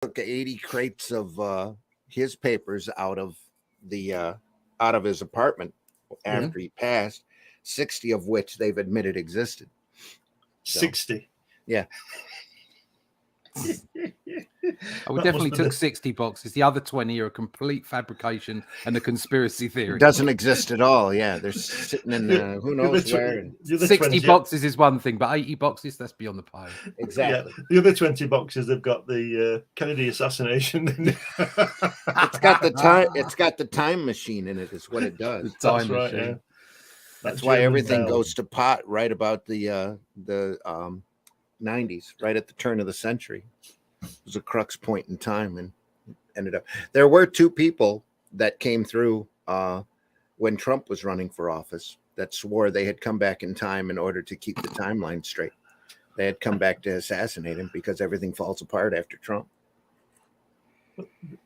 took 80 crates of his papers out of his apartment after he passed, 60 of which they've admitted existed. So, 60. Yeah. We definitely took 60 boxes. The other 20 are a complete fabrication and a conspiracy theory. It doesn't exist at all. Yeah, they're sitting in who knows where. 60 boxes is one thing, but 80 boxes, that's beyond the pale. Exactly. Yeah, the other 20 boxes have got the Kennedy assassination. It's got the time. It's got the time machine in it. Is what it does. That's right. Yeah. That's why everything goes to pot right about the 90s, right at the turn of the century. It was a crux point in time, and ended up. There were two people that came through when Trump was running for office that swore they had come back in time in order to keep the timeline straight. They had come back to assassinate him because everything falls apart after Trump.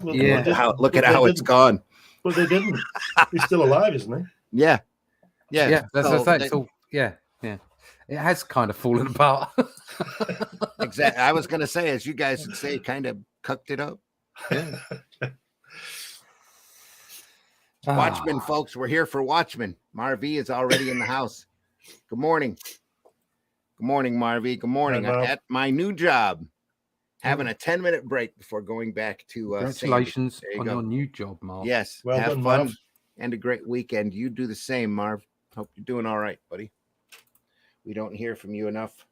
Well, look at how it's gone. Well, they didn't. He's still alive, isn't he? Yeah. That's all. Yeah. It has kind of fallen apart. Exactly. I was going to say, as you guys would say, kind of cucked it up. Yeah. Watchmen, folks, we're here for Watchmen. Marv is already in the house. Good morning. Good morning, Marv. Good morning. I'm at my new job, having a 10-minute break before going back to Congratulations on your new job, Marv. Yes. Well have done, fun Marv. and a great weekend. You do the same, Marv. Hope you're doing all right, buddy. We don't hear from you enough.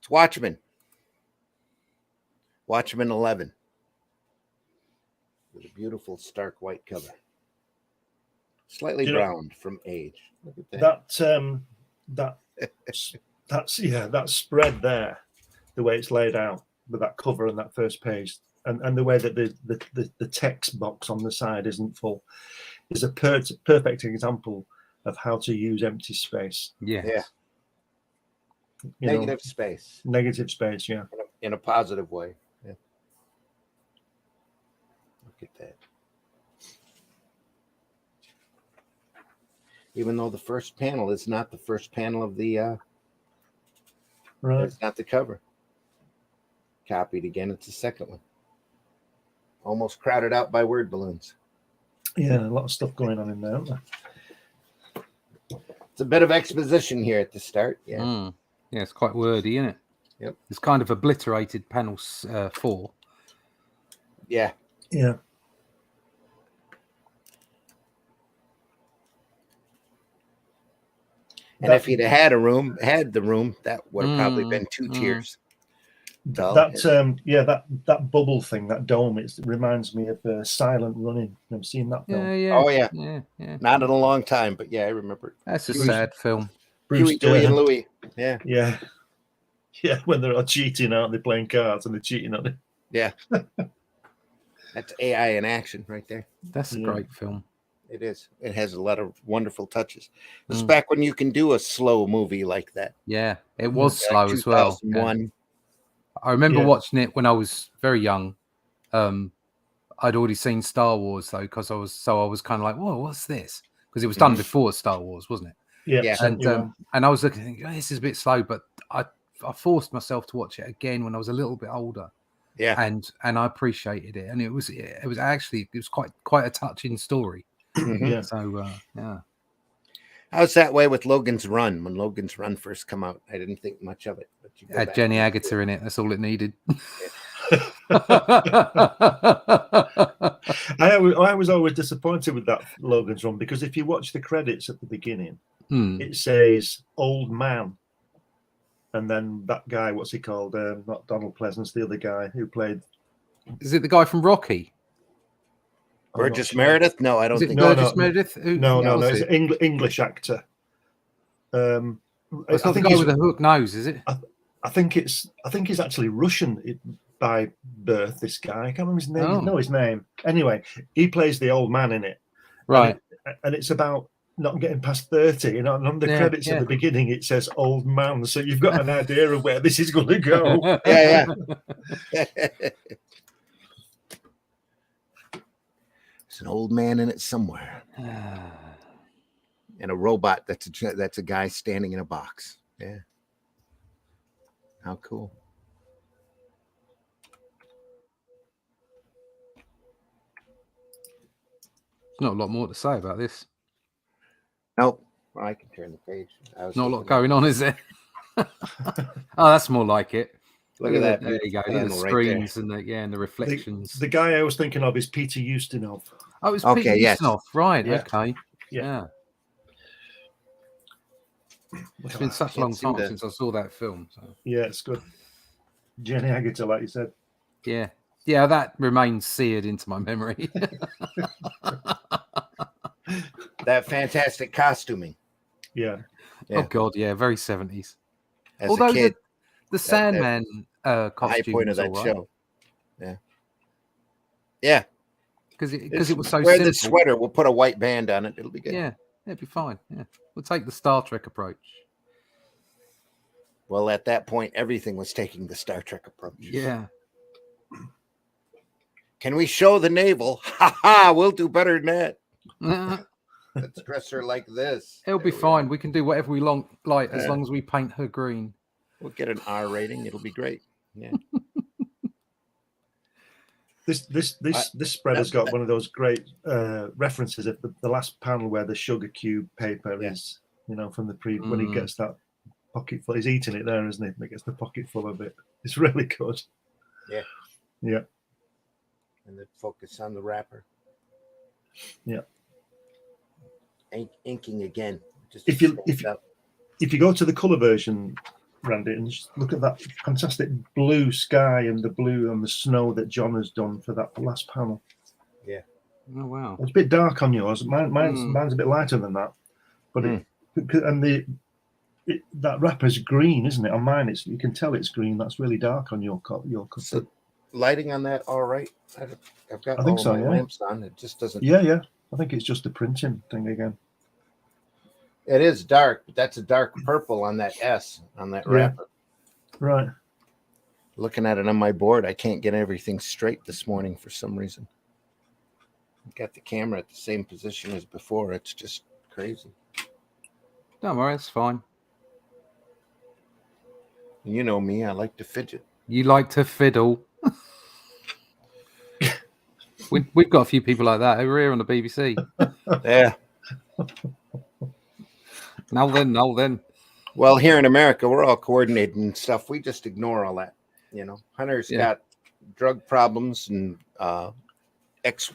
It's Watchmen. Watchmen 11. With a beautiful stark white cover. Slightly browned from age. Look at that. That spread there, the way it's laid out with that cover and that first page, and the way that the text box on the side isn't full, is a perfect example of how to use empty space. Yeah. Negative space. Negative space, yeah. In a positive way. Yeah. Look at that. Even though the first panel is not the first panel of the right. It's not the cover. Copied again, it's the second one. Almost crowded out by word balloons. Yeah, a lot of stuff going on in there, isn't there? It's a bit of exposition here at the start. Yeah. Yeah, it's quite wordy, isn't it? Yep. It's kind of obliterated panel 4. Yeah. Yeah. And if he'd had the room, that would have probably been 2 tiers. So, that bubble thing, that dome, it reminds me of Silent Running. I've seen that film. Oh yeah. Not in a long time, but yeah, I remember it. That's a sad film. Huey, Dewey, and Louie. Yeah. Yeah. Yeah, when they're all cheating, aren't they, playing cards and they're cheating on it? Yeah. That's AI in action right there. That's a great film. It is. It has a lot of wonderful touches. It's back when you can do a slow movie like that. Yeah, it was slow as well. 2001. Yeah. I remember watching it when I was very young. I'd already seen Star Wars though, because I was kind of like, whoa, what's this? Because it was done before Star Wars, wasn't it? Yeah. And I was looking, this is a bit slow, but I forced myself to watch it again when I was a little bit older. Yeah. And I appreciated it, and it was quite a touching story. Yeah. So yeah. I was that way with Logan's Run. When Logan's Run first come out, I didn't think much of it. But you had Jenny Agutter in it. That's all it needed. I was always disappointed with that Logan's Run, because if you watch the credits at the beginning, it says "old man," and then that guy, what's he called? Not Donald Pleasance, the other guy who played. Is it the guy from Rocky? Burgess Meredith? No, I don't think. Burgess Meredith? No. It's an English actor. It's not the guy with the hook nose, is it? I think he's actually Russian by birth. This guy, I can't remember his name. Know his name. Anyway, he plays the old man in it. Right. And it's about not getting past 30. And on the credits at the beginning, it says "old man," so you've got an idea of where this is going to go. Yeah. There's an old man in it somewhere, and a robot that's a guy standing in a box. Yeah, how cool. There's not a lot more to say about this. Nope. Well, I can turn the page. Not a lot going on, is there? Oh, that's more like it. Look at that. There you go. Look at the screens and the reflections. The guy I was thinking of is Peter Ustinov. Oh, it's Peter Ustinov, right? Yeah. Okay. Yeah. It's been such a long time since I saw that film. So. Yeah, it's good. Jenny Agutter, like you said. Yeah. Yeah, that remains seared into my memory. That fantastic costuming. Yeah. Oh, God, yeah. Very 70s. As Although a kid, the Sandman costume high point of that right. show. Yeah. Yeah. Because it was so wear simple. the sweater. We'll put a white band on it. It'll be good. Yeah. It'd be fine. Yeah. We'll take the Star Trek approach. Well, at that point, everything was taking the Star Trek approach. Yeah. Can we show the navel? Ha ha! We'll do better than that. Let's dress her like this. It'll be fine. We can do whatever we like as long as we paint her green. We'll get an R rating. It'll be great. Yeah. This spread has got one of those great references at the last panel where the sugar cube paper is, from the when he gets that pocket full. He's eating it there, isn't he? And he gets the pocket full of it. It's really good. Yeah. Yeah. And then focus on the wrapper. Yeah. Inking again. Just if you go to the color version, Randy, and just look at that fantastic blue sky and the blue and the snow that John has done for that last panel. Yeah. Oh wow. It's a bit dark on yours. Mine's a bit lighter than that. But that wrapper's green, isn't it? On mine, you can tell it's green. That's really dark on your cup. So lighting on that, all right. I've got all my lamps on. It just doesn't. Yeah. I think it's just a printing thing again. It is dark, but that's a dark purple on that S on that wrapper. Right. Looking at it on my board, I can't get everything straight this morning for some reason. I've got the camera at the same position as before. It's just crazy. Don't worry, it's fine. You know me, I like to fidget. You like to fiddle. We've got a few people like that over here on the BBC. Yeah. Now then. Well, here in America, we're all coordinated and stuff. We just ignore all that. Hunter's got drug problems and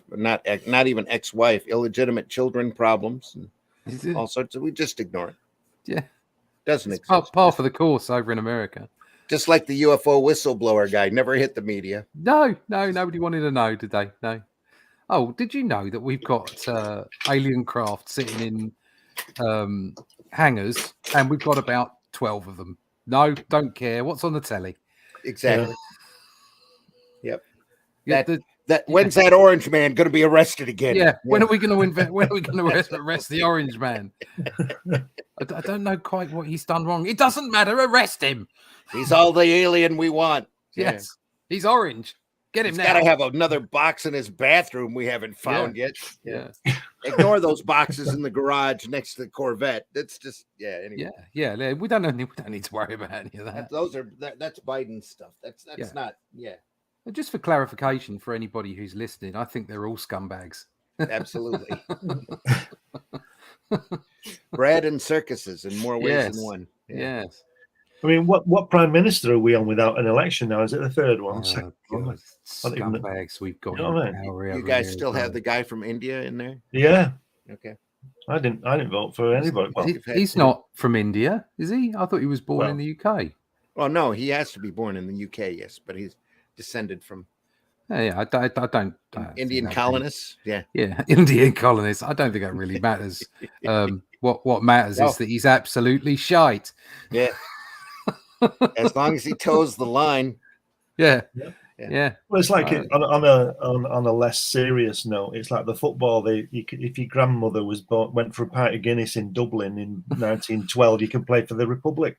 not even ex-wife, illegitimate children problems and all sorts of. We just ignore it. Yeah, doesn't it's exist. Par for the course over in America. Just like the UFO whistleblower guy, never hit the media. No, nobody wanted to know, did they? No. Oh, did you know that we've got alien craft sitting in hangars, and we've got about 12 of them? No, don't care. What's on the telly? Exactly. Yep. When's that orange man going to be arrested again? Yeah. When are we going to arrest the orange man? I don't know quite what he's done wrong. It doesn't matter. Arrest him. He's all the alien we want. Yes. Yeah. He's orange. Get him now. He's got to have another box in his bathroom we haven't found yet. Yeah. Ignore those boxes in the garage next to the Corvette. That's just anyway. Yeah. We don't need to worry about any of that. That's Biden's stuff. That's not. Just for clarification for anybody who's listening, I think they're all scumbags. Absolutely. Bread and circuses in more ways than one. Yeah. Yes. I mean, what prime minister are we on without an election now? Is it the third one? Second one? Scumbags we've got. You guys still have the guy from India in there? Yeah. Okay. I didn't vote for anybody. He's not from India, is he? I thought he was born in the UK. Well, no, he has to be born in the UK, yes, but he's descended from I don't Indian colonists. Yeah, Indian colonists. I don't think that really matters. What matters is that he's absolutely shite. Yeah. As long as he toes the line. Yeah. Well, it's like on a less serious note. It's like the football. If your grandmother went for a pint of Guinness in Dublin in 1912, you can play for the Republic.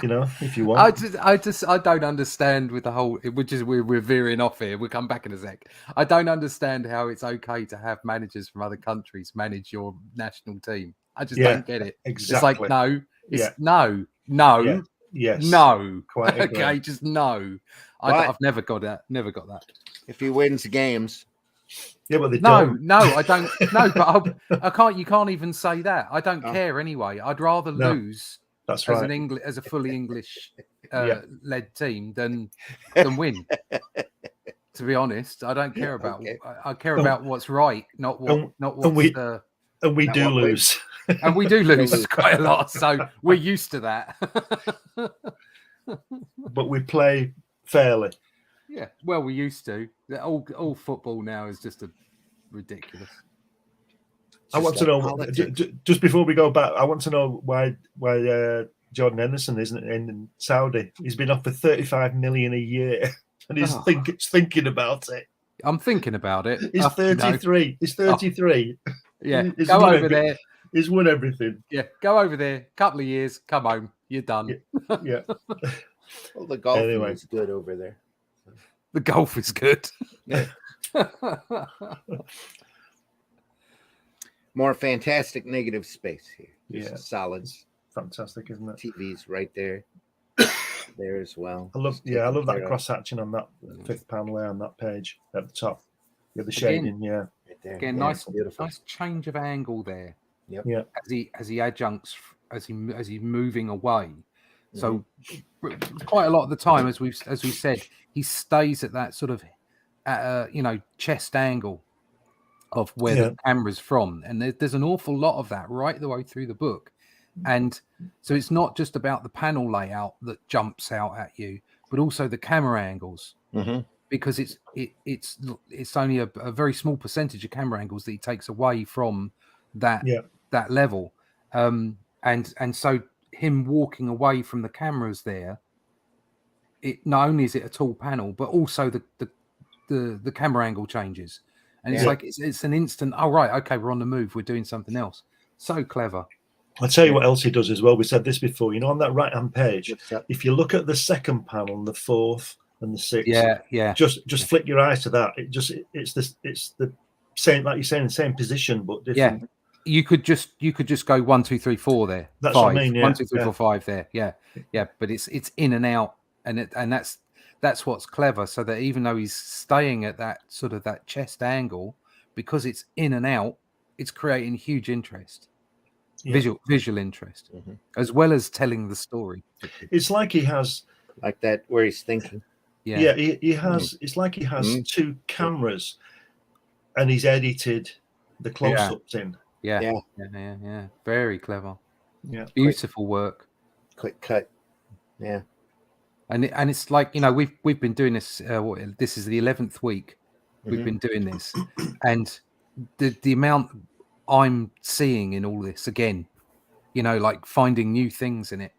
If you want. I don't understand with the whole, which is we're veering off here. We'll come back in a sec. I don't understand how it's okay to have managers from other countries manage your national team. I just don't get it. Exactly. It's like no. Yes. No. Quite okay, just no. I've never got that. Never got that. If he wins games, Yeah, but they No, don't. no, I don't. No, but I can't. You can't even say that. I don't Oh. care anyway. I'd rather No, lose That's as right. as a fully English Yeah. led team than win. To be honest, I don't care about. Okay. I care And- about what's right, not and what's. we- And we Now do what way- lose. And we do lose lose. quite a lot, so we're used to that. But we play fairly. Yeah, well, we used to. All football now is just ridiculous. I want to know just before we go back. I want to know why Jordan Henderson isn't in Saudi. He's been offered 35 million a year, and he's thinking about it. I'm thinking about it. He's 33. No. He's 33. Yeah, he's go over there. He's won everything. Yeah, go over there. Couple of years, come home. You're done. Yeah. Well, the golf is good over there. The golf is good. Yeah. More fantastic negative space here. Yeah, solids. Fantastic, isn't it? TV's right there. There as well. I love that cross hatching on that fifth panel there on that page at the top. Yeah, the shading, right there. Again, nice change of angle there. Yep. Yeah. As he adjuncts, as he's moving away. So quite a lot of the time, as we said, he stays at that sort of chest angle of where the camera's from, and there's an awful lot of that right the way through the book. And so it's not just about the panel layout that jumps out at you, but also the camera angles, because it's only a very small percentage of camera angles that he takes away from that level, and so him walking away from the cameras there, it not only is it a tall panel, but also the camera angle changes, and it's like it's an instant. Oh right, okay, we're on the move. We're doing something else. So clever. I'll tell you what else he does as well. We said this before. On that right hand page, if you look at the second panel, the fourth and the sixth, just flick your eyes to that. It's the same, like you're saying, the same position but different. Yeah. You could just go 1, 2, 3, 4 there. That's 5. what I mean. 1, 2, 3, 4, 5 there. Yeah. But it's in and out, and that's what's clever. So that even though he's staying at that sort of that chest angle, because it's in and out, it's creating huge interest, visual interest, as well as telling the story. It's like he has like that where he's thinking. Yeah. He has. It's like he has two cameras, and he's edited the close-ups in. Yeah. Very clever. Yeah. Beautiful work. Quick cut. Yeah. And it's like, we've been doing this. This is the 11th week we've been doing this, and the amount I'm seeing in all this again, like finding new things in it.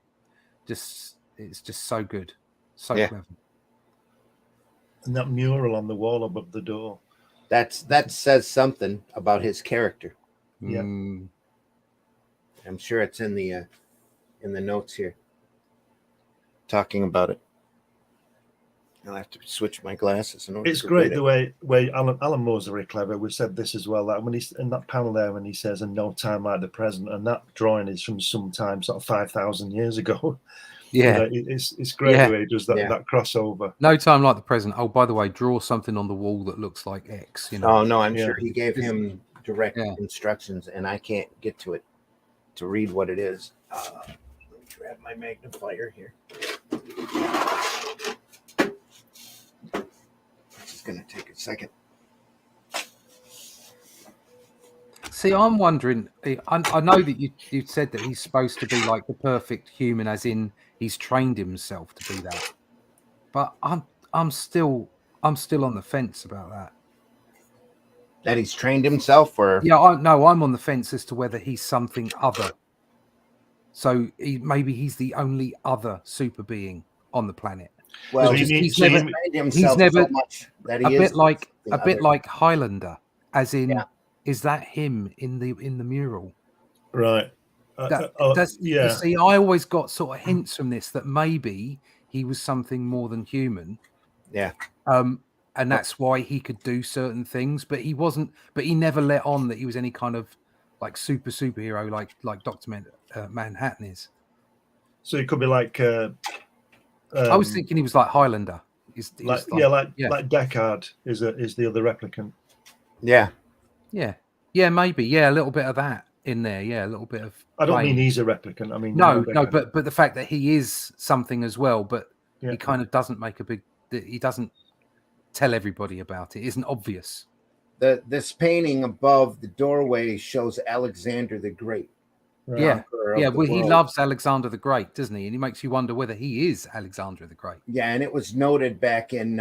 It's just so good, so clever. And that mural on the wall above the door. That says something about his character. Yeah, I'm sure it's in the notes here. Talking about it. I'll have to switch my glasses in order. It's great the way Alan Moore's very clever. We've said this as well. That when he's in that panel there, when he says "in no time like the present," and that drawing is from some time, sort of 5,000 years ago. Yeah, it's great the way he does that crossover. No time like the present. Oh, by the way, draw something on the wall that looks like X. Oh no, I'm sure he gave him direct instructions, and I can't get to it to read what it is. Let me grab my magnifier here. This is going to take a second. See, I'm wondering. I know that you said that he's supposed to be like the perfect human, as in he's trained himself to be that. But I'm still on the fence about that. That he's trained himself, or I'm on the fence as to whether he's something other. So maybe he's the only other super being on the planet. Well, he's never trained himself so much that he is a bit like Highlander, as in, is that him in the mural? Right. You see, I always got sort of hints from this that maybe he was something more than human. Yeah. And that's why he could do certain things, but he wasn't. But he never let on that he was any kind of like superhero, like Dr. Manhattan is. So he could be like. I was thinking he was like Highlander. Like Deckard is the other replicant. Yeah. Yeah, maybe. Yeah, a little bit of that in there. Yeah, a little bit of. I don't mean playing. he's a replicant. I mean, No, but the fact that he is something as well, but Yeah. he kind of doesn't make a big. He doesn't tell everybody about it. It isn't obvious. This painting above the doorway shows Alexander the Great. Right. Yeah, conqueror of yeah. the Well, he world. loves Alexander the Great, doesn't he? And he makes you wonder whether he is Alexander the Great. Yeah, and it was noted back in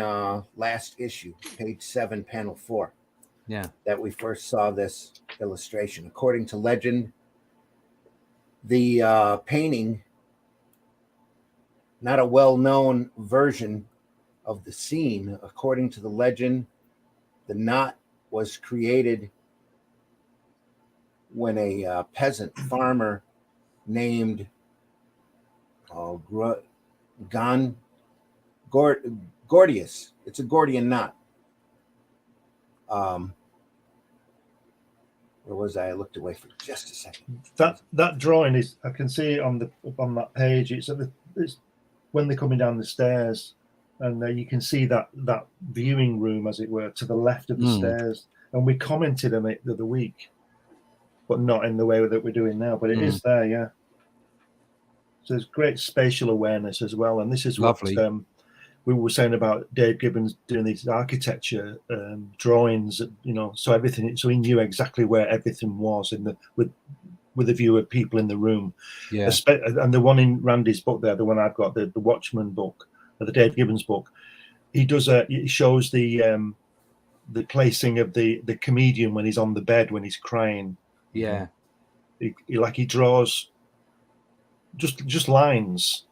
last issue, page 7, panel 4. Yeah. That we first saw this illustration. According to legend, the painting, not a well-known version of the scene. According to the legend, the knot was created when a peasant farmer named Gordius. It's a Gordian knot. Where was I? I looked away for just a second. That drawing is, I can see it on that page. It's when they're coming down the stairs, and you can see that viewing room, as it were, to the left of the stairs. And we commented on it the other week, but not in the way that we're doing now. But it is there, yeah. So there's great spatial awareness as well, and this is Lovely. what we were saying about Dave Gibbons doing these architecture drawings. So he knew exactly where everything was with a view of people in the room. Yeah. And the one in Randy's book there, the one I've got, the Watchmen book, or the Dave Gibbons book, he shows the placing of the comedian when he's on the bed when he's crying. Yeah. He draws just lines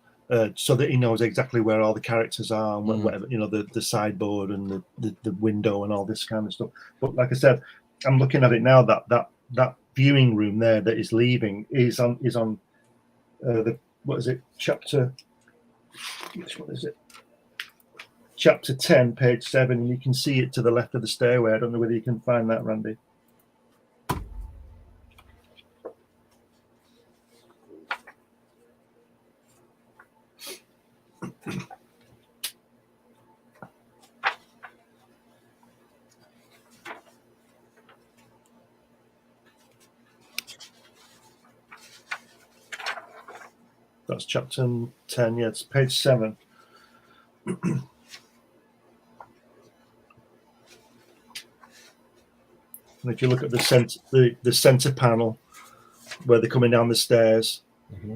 so that he knows exactly where all the characters are and whatever, the sideboard and the window and all this kind of stuff. But like I said, I'm looking at it now, that viewing room there that is leaving is on what is it, chapter, which one is it? Chapter 10, page 7, and you can see it to the left of the stairway. I don't know whether you can find that, Randy. That's chapter 10, yeah, it's page 7. And if you look at the center panel where they're coming down the stairs,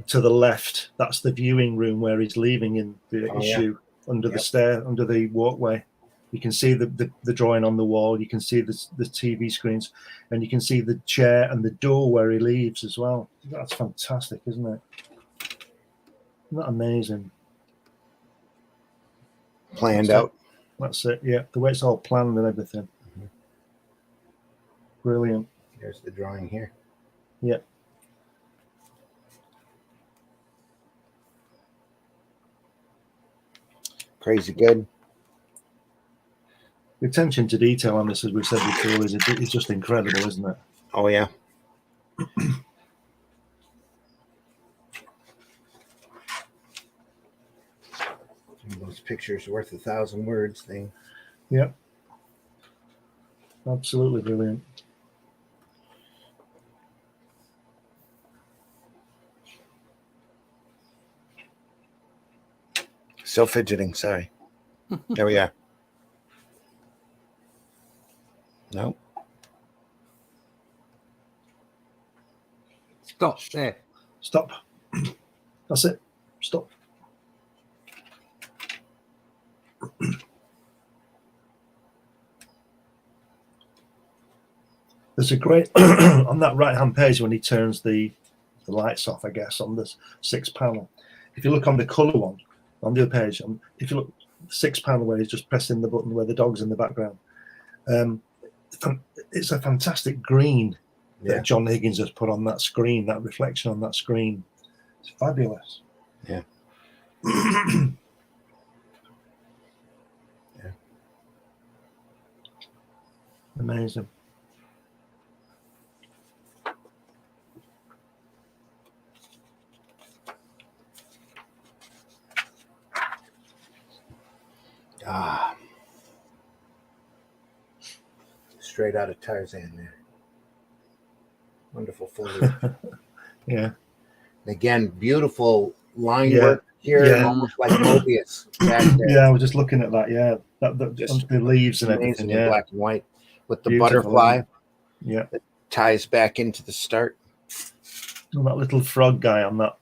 to the left, that's the viewing room where he's leaving in the issue under the stair, under the walkway. You can see the drawing on the wall. You can see the TV screens, and you can see the chair and the door where he leaves as well. That's fantastic, isn't it? Isn't that amazing? Planned out. That's it. Yeah, the way it's all planned and everything. Brilliant. There's the drawing here. Yeah. Crazy good. The attention to detail on this, as we've said before, is just incredible, isn't it? Oh, yeah. Those pictures worth 1,000 words thing. Yeah. Absolutely brilliant. Still fidgeting, sorry. There we are. No. Stop there. Stop. That's it. Stop. There's a great on that right hand page when he turns the lights off, I guess, on this 6th panel. If you look on the color one on the other page, if you look 6th panel where he's just pressing the button where the dog's in the background, it's a fantastic green that John Higgins has put on that screen, that reflection on that screen. It's fabulous. Yeah. Yeah. Amazing. straight out of Tarzan there. Wonderful foliage. Yeah. Again, beautiful line Yeah. work here, Yeah. almost like Mobius back there. Yeah, I was just looking at that. Yeah, that Just the leaves and amazing everything. in Yeah, black and white with the beautiful. butterfly Yeah, that ties back into the start. and that little frog guy on that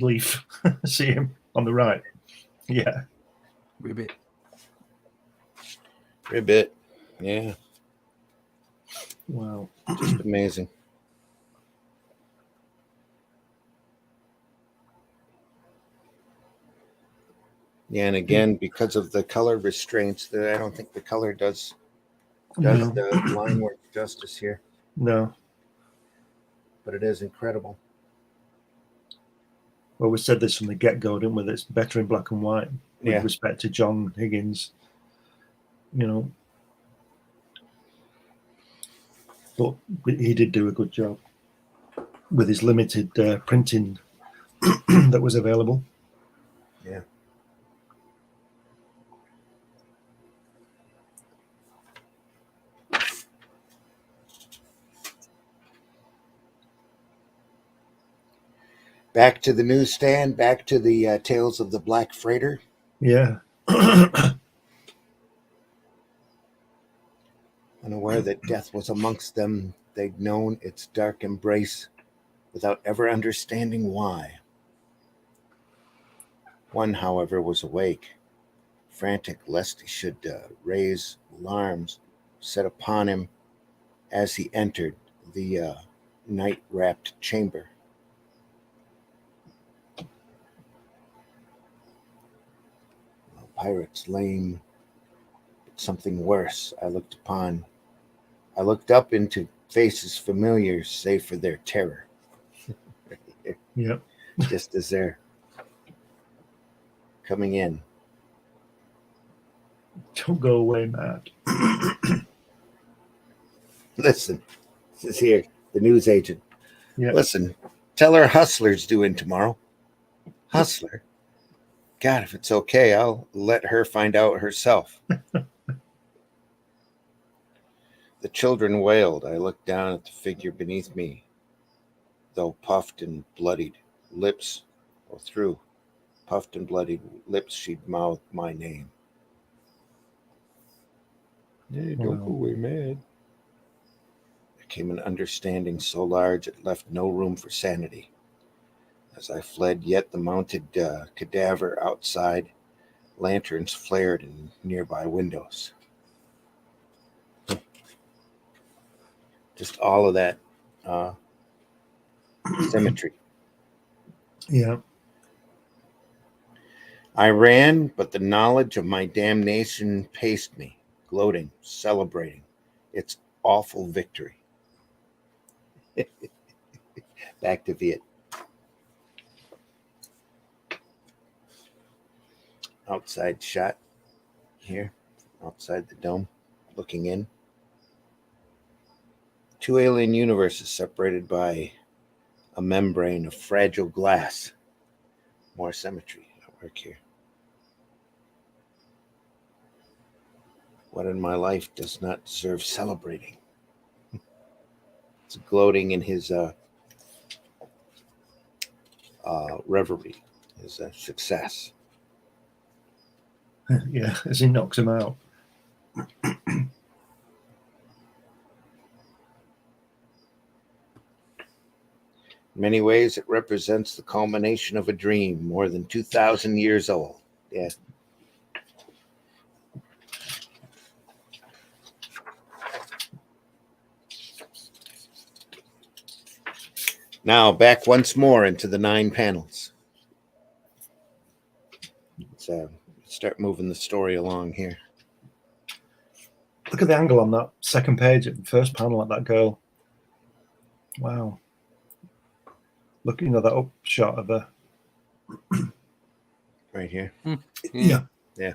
leaf. See him on the right. Yeah. Ribbit. Ribbit. Yeah, Wow. just amazing. Yeah, and again, because of the color restraints, I don't think the color does No. the line work justice here, No. but it is incredible. Well, we said this from the get-go, didn't we? That it's better in black and white with Yeah. respect to John Higgins. You know, but he did do a good job with his limited printing that was available. Yeah. Back to the newsstand, back to the Tales of the Black Freighter. Yeah. Unaware that death was amongst them, they'd known its dark embrace without ever understanding why. One, however, was awake, frantic lest he should raise alarms set upon him as he entered the night-wrapped chamber. Pirates lame, but something worse I looked upon. I looked up into faces familiar, save for their terror. Yeah. Just as they're coming in. Don't go away, Matt. Listen, this is here, the news agent. Yeah. Listen, tell her Hustler's due in tomorrow. Hustler? God, if it's okay, I'll let her find out herself. The children wailed. I looked down at the figure beneath me, though puffed and bloodied lips, or through puffed and bloodied lips, she'd mouthed my name. Hey, don't Wow. go away mad. There came an understanding so large it left no room for sanity. As I fled, yet the mounted cadaver outside, lanterns flared in nearby windows. Just all of that symmetry. Yeah. I ran, but the knowledge of my damnation paced me, gloating, celebrating its awful victory. Back to Viet. Outside shot here, outside the dome, looking in. Two alien universes separated by a membrane of fragile glass. More symmetry at work here. What in my life does not deserve celebrating? It's gloating in his reverie, his success. Yeah. As he knocks him out. In many ways, it represents the culmination of a dream more than 2,000 years old. Yeah. Now, back once more into the 9 panels. Let's start moving the story along here. Look at the angle on that second page at the first panel at that girl. Wow. Look, you know, that up shot of her. Right here. Yeah. Yeah.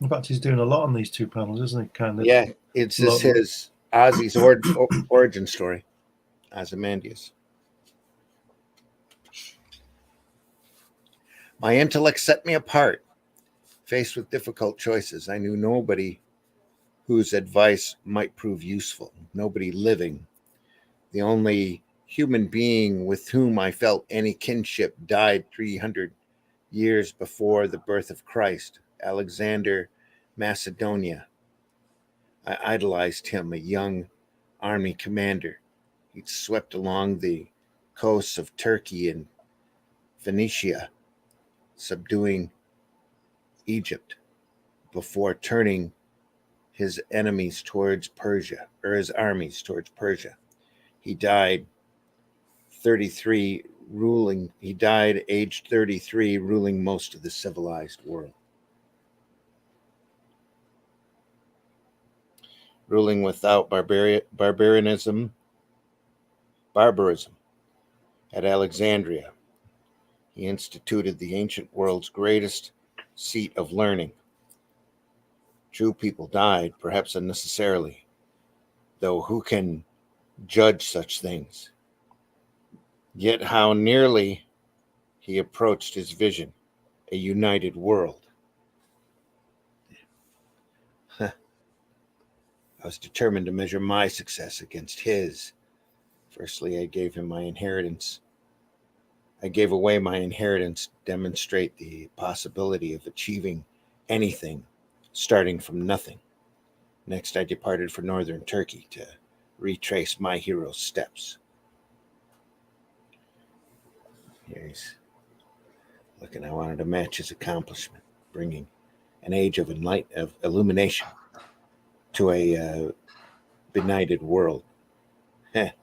In fact, he's doing a lot on these 2 panels, isn't he? Kind of. Yeah, it's just his Ozzy's origin story, Ozymandias. My intellect set me apart. Faced with difficult choices, I knew nobody whose advice might prove useful. Nobody living. The only human being with whom I felt any kinship died 300 years before the birth of Christ, Alexander Macedonia. I idolized him, a young army commander. He'd swept along the coasts of Turkey and Phoenicia, subduing Egypt before turning his enemies towards Persia, or his armies towards Persia. He died aged 33, ruling most of the civilized world. Ruling without barbarism at Alexandria. He instituted the ancient world's greatest seat of learning. True people died, perhaps unnecessarily, though who can judge such things? Yet how nearly he approached his vision, a united world. I was determined to measure my success against his. Firstly, I gave him my inheritance. I gave away my inheritance to demonstrate the possibility of achieving anything, starting from nothing. Next, I departed for northern Turkey to retrace my hero's steps. Here he's looking. I wanted to match his accomplishment, bringing an age of illumination to a benighted world. I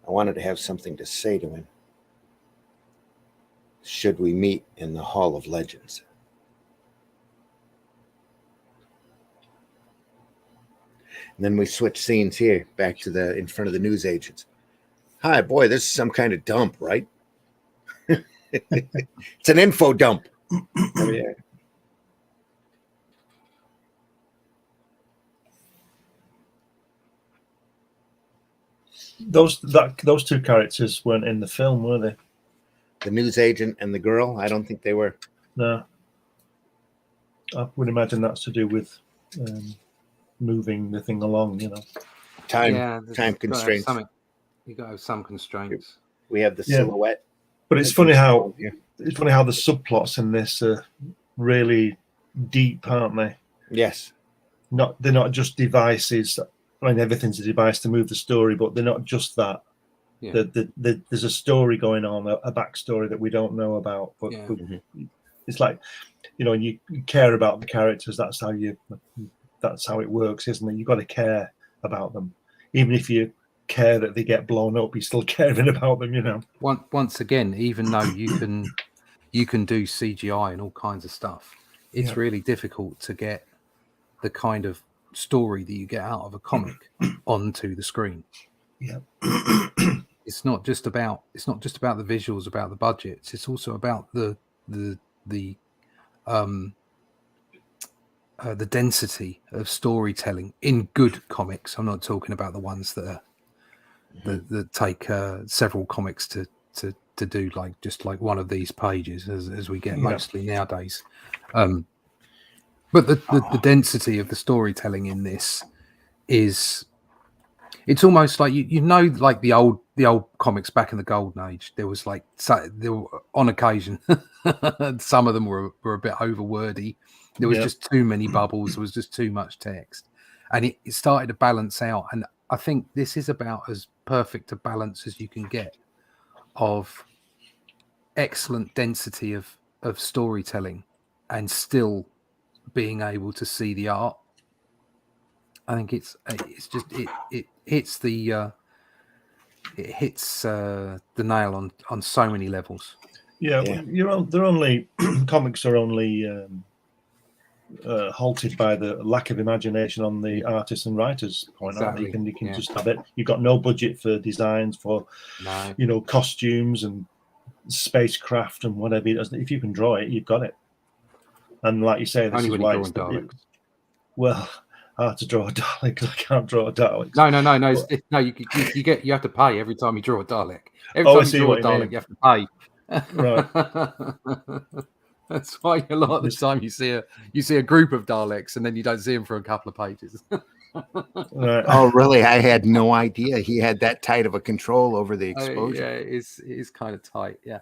wanted to have something to say to him. Should we meet in the Hall of Legends? And then we switch scenes here, back to in front of the news agents. Hi, boy, this is some kind of dump, right? It's an info dump. Oh, yeah. Those two characters weren't in the film, were they? The news agent and the girl? I don't think they were. No. I would imagine that's to do with moving the thing along, Time constraints. You've got to have some constraints. We have the silhouette. But it's funny how the subplots in this are really deep, aren't they? Yes. They're not just devices. I mean, everything's a device to move the story, but they're not just that. Yeah. There's a story going on, a backstory that we don't know about. But it's like, you care about the characters. That's how it works, isn't it? You've got to care about them, even if you care that they get blown up. You're still caring about them, Once again, even though you can do CGI and all kinds of stuff, it's really difficult to get the kind of story that you get out of a comic onto the screen. Yeah. It's not just about the visuals, about the budgets. It's also about the density of storytelling in good comics. I'm not talking about the ones that take several comics to do just like one of these pages, as we get mostly nowadays. But the density of the storytelling in this it's almost like like the old comics back in the golden age. There was on occasion some of them were a bit overwordy. There was just too many bubbles. There was just too much text, and it started to balance out. And I think this is about as perfect a balance as you can get of excellent density of storytelling and still being able to see the art. I think it hits the nail on so many levels. They're only comics are only halted by the lack of imagination on the artists and writers point. Exactly. You can just have it. You've got no budget for designs, for costumes and spacecraft and whatever. If you can draw it, you've got it. And like you say, this is why it's well, hard to draw a Dalek because I can't draw a Dalek. No. You have to pay every time you draw a Dalek. Every time you draw a Dalek, you have to pay. Right. That's why a lot of the time you see a group of Daleks and then you don't see them for a couple of pages. Right. Oh, really? I had no idea he had that tight of a control over the Yeah, exposure. it is kind of tight. Yeah.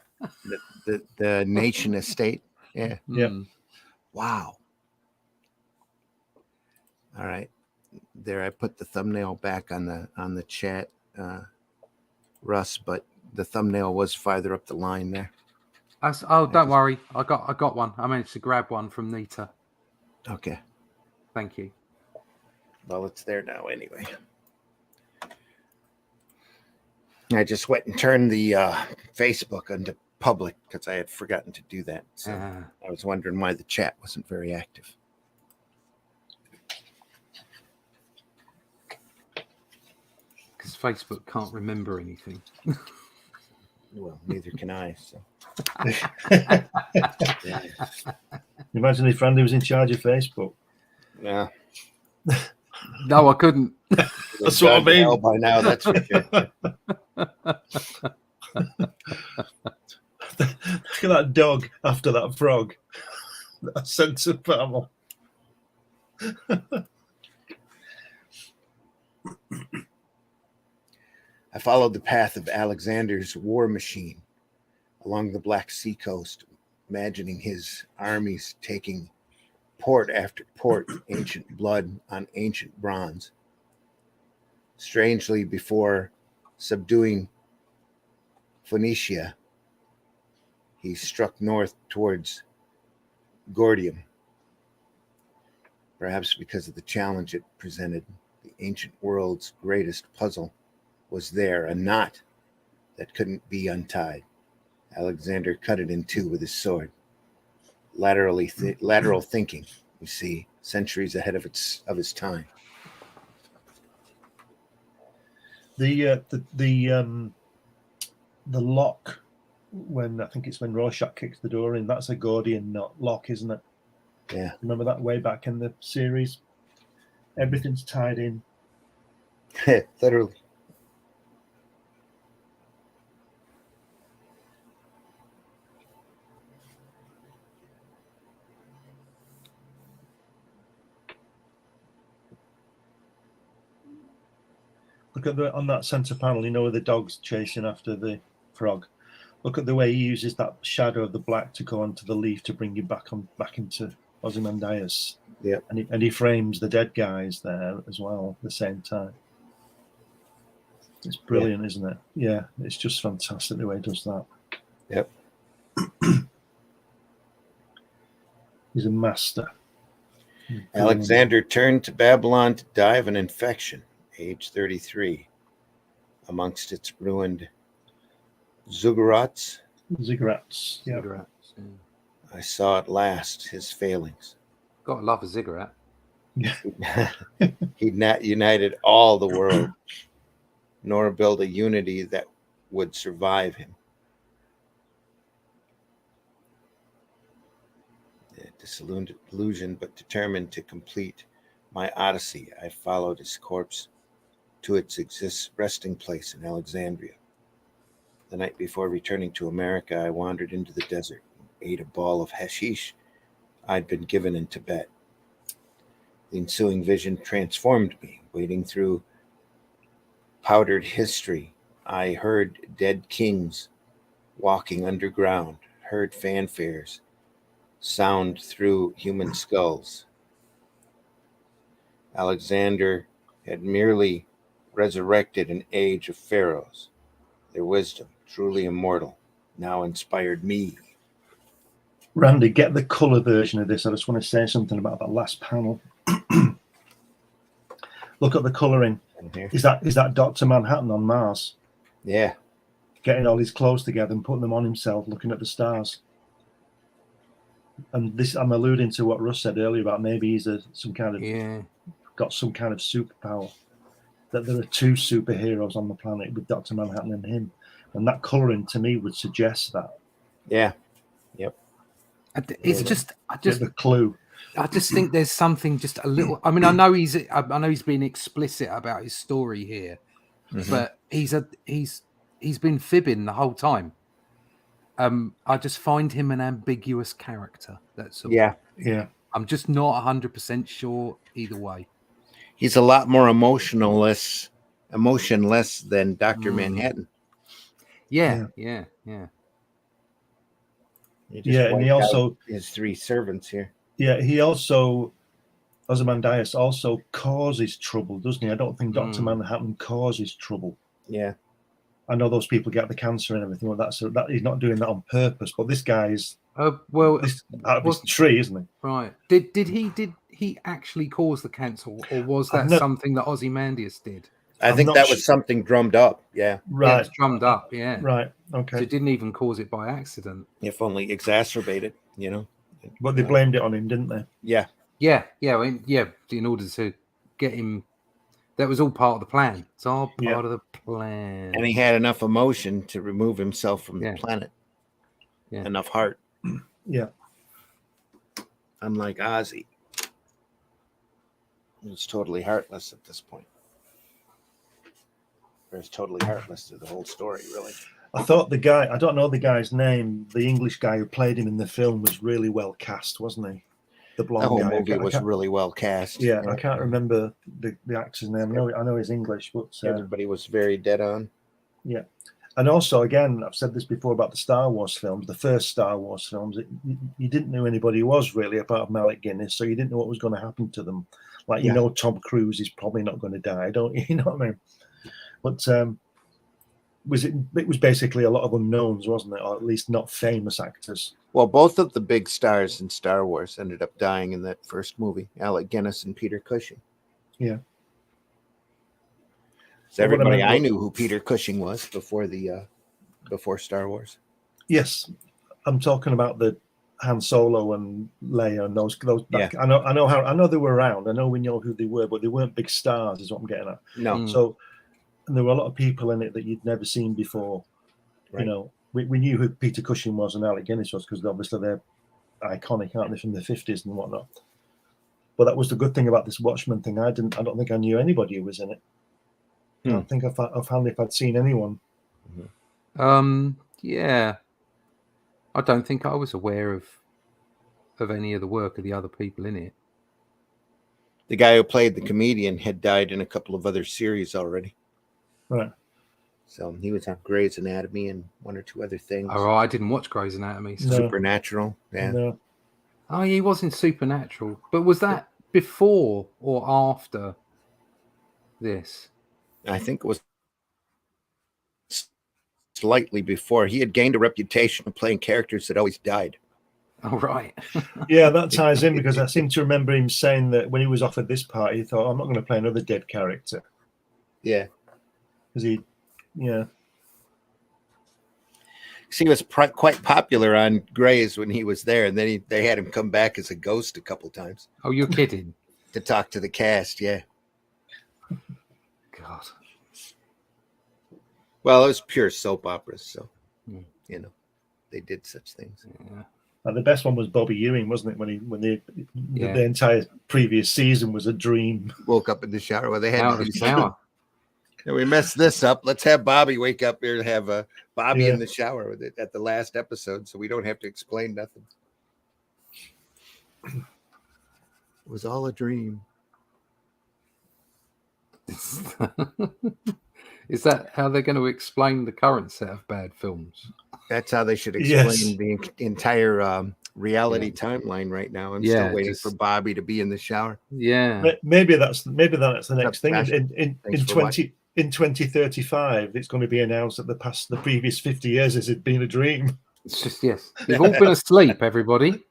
The nation estate. Yeah. Yeah. Wow. All right. There, I put the thumbnail back on the chat, Russ, but the thumbnail was farther up the line there. Don't worry. I got one. I managed to grab one from Nita. Okay. Thank you. Well, it's there now anyway. I just went and turned the Facebook into public because I had forgotten to do that. So I was wondering why the chat wasn't very active. Because Facebook can't remember anything. Well, neither can I. So. Imagine if Randy was in charge of Facebook. Yeah. No, I couldn't. That's what I mean. By now, that's for sure. Look at that dog after that frog. That sense of animal. I followed the path of Alexander's war machine along the Black Sea coast, imagining his armies taking port after port, ancient blood on ancient bronze. Strangely, before subduing Phoenicia, he struck north towards Gordium. Perhaps because of the challenge it presented, the ancient world's greatest puzzle was there, a knot that couldn't be untied. Alexander cut it in two with his sword. Lateral thinking, you see, centuries ahead of his time. The lock, when I think it's when Rorschach kicks the door in, that's a Gordian lock, isn't it? Yeah. Remember that way back in the series? Everything's tied in. Literally. Look at on that center panel, you know, where the dog's chasing after the frog. Look at the way he uses that shadow of the black to go onto the leaf to bring you back into Ozymandias. Yeah. And he frames the dead guys there as well at the same time. It's brilliant, isn't it? Yeah, it's just fantastic the way he does that. Yep. He's a master. Alexander turned to Babylon to die of an infection, age 33, amongst its ruined ziggurats. Ziggurats, yeah. Ziggurats, yeah. I saw at last his failings. Gotta love a ziggurat. He'd not united all the world, nor build a unity that would survive him. Disillusioned but determined to complete my odyssey, I followed his corpse to its resting place in Alexandria. The night before returning to America, I wandered into the desert and ate a ball of hashish I'd been given in Tibet. The ensuing vision transformed me. Wading through powdered history, I heard dead kings walking underground, heard fanfares sound through human skulls. Alexander had merely resurrected an age of pharaohs. Their wisdom, truly immortal, now inspired me. Randy, get the colour version of this. I just want to say something about that last panel. Look at the colouring. Is that Dr. Manhattan on Mars? Yeah. Getting all his clothes together and putting them on himself, looking at the stars. And this, I'm alluding to what Russ said earlier about maybe he's got some kind of superpower. That there are two superheroes on the planet with Dr. Manhattan and him. And that colouring to me would suggest that. Yeah. Yep. It's just the clue. I just think there's something just a little. I mean, I know he's been explicit about his story here, but he's been fibbing the whole time. I just find him an ambiguous character. That's all. Yeah, Yeah. I'm just not 100% sure either way. he's a lot more emotionless than Dr. Mm. Manhattan. Yeah. He just Yeah, and he wiped out also, his 3 servants here. he also, Ozymandias also causes trouble, doesn't he? I don't think Dr. Manhattan causes trouble. Yeah. I know those people get the cancer and everything, but that he's not doing that on purpose. But this guy's Well, this out of his tree, isn't he? right. Did he actually cause the cancer, or was that something that Ozymandias did? I think that was something drummed up. Yeah. Right. Yeah, it was drummed up. Yeah. Right. Okay. So it didn't even cause it by accident. If only exacerbated, But they blamed it on him, didn't they? Yeah. Yeah. In order to get him, that was all part of the plan. It's all part of the plan. And he had enough emotion to remove himself from the planet. Yeah. Enough heart. Yeah. Unlike Ozzy, he's totally heartless at this point. Or he's totally heartless to the whole story, really. I thought the guy, I don't know the guy's name, the English guy who played him in the film was really well cast, wasn't he? The blonde The whole guy. movie was really well cast. Yeah, I can't remember the actor's name. I know he's English, but everybody was very dead on. Yeah. And also, again, I've said this before about the Star Wars films, the first Star Wars films, you didn't know anybody was really apart from Alec Guinness, so you didn't know what was going to happen to them. Like, Tom Cruise is probably not going to die, don't you? You know what I mean? But it was basically a lot of unknowns, wasn't it? Or at least not famous actors. Well, both of the big stars in Star Wars ended up dying in that first movie, Alec Guinness and Peter Cushing. Yeah. So everybody I knew who Peter Cushing was before Star Wars. Yes, I'm talking about the Han Solo and Leia and those. Yeah. I know they were around. I know we know who they were, but they weren't big stars. Is what I'm getting at. No. So, and there were a lot of people in it that you'd never seen before. Right. We knew who Peter Cushing was and Alec Guinness was because obviously they're iconic, aren't they, from the 50s and whatnot. But that was the good thing about this Watchmen thing. I don't think I knew anybody who was in it. I don't think offhand if I'd seen anyone. Yeah. I don't think I was aware of any of the work of the other people in it. The guy who played the comedian had died in a couple of other series already. Right. So he was on Grey's Anatomy and one or two other things. Oh, I didn't watch Grey's Anatomy. So. No. Supernatural. Yeah. No. Oh, he was in Supernatural. But was that before or after this? I think it was slightly before. He had gained a reputation of playing characters that always died. Oh, right. Yeah, that ties in because I seem to remember him saying that when he was offered this part, he thought, I'm not going to play another dead character. Yeah. Because yeah. He was quite popular on Grey's when he was there, and then they had him come back as a ghost a couple times. Oh, you're kidding? To talk to the cast, yeah. God. Well, it was pure soap operas, so they did such things. Yeah. And the best one was Bobby Ewing, wasn't it? When the entire previous season was a dream. Woke up in the shower. Well, they had out of the shower. And we messed this up. Let's have Bobby wake up here and have Bobby in the shower with it at the last episode, so we don't have to explain nothing. It was all a dream. Is that how they're going to explain the current set of bad films? That's how they should explain the entire reality timeline right now. I'm still waiting for Bobby to be in the shower. Yeah, maybe that's the next thing. In 2035, it's going to be announced that the previous 50 years has been a dream. It's just you've all been asleep, everybody.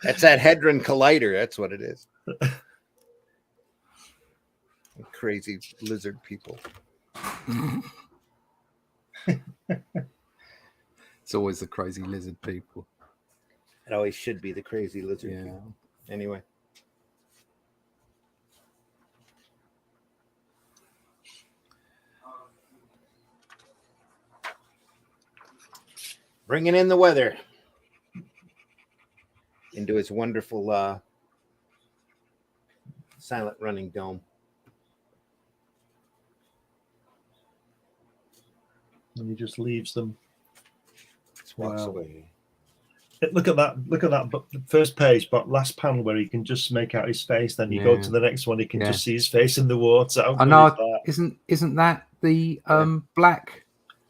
That's that Hadron Collider. That's what it is. Crazy lizard people. It's always the crazy lizard people. It always should be the crazy lizard people. Anyway. Bringing in the weather into his wonderful silent running dome. And he just leaves them. Walks Wow. away. Look at that! Look at that! But the first page, but last panel where he can just make out his face. Then you go Yeah. to the next one, he can Yeah. just see his face in the water. How I good know. is that? Isn't that the black?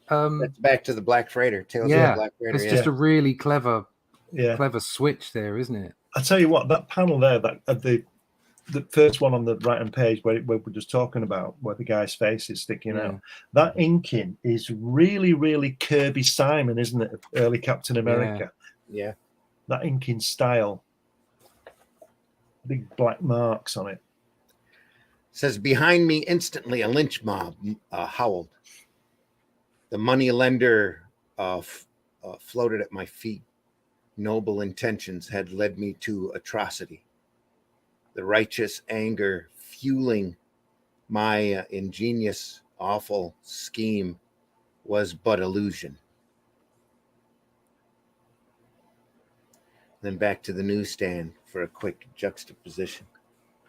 That's back to the Black Freighter. Tales of the Yeah, Black Freighter. it's Yeah. just a really clever Yeah. switch there, isn't it? I tell you what, that panel there, that the first one on the right hand page where we're just talking about, where the guy's face is sticking out, that inking is really, really Kirby Simon, isn't it? Early Captain America. Yeah. That inking style, big black marks on it. Says behind me instantly a lynch mob howled. The money lender floated at my feet. Noble intentions had led me to atrocity. The righteous anger fueling my ingenious, awful scheme was but illusion. Then back to the newsstand for a quick juxtaposition.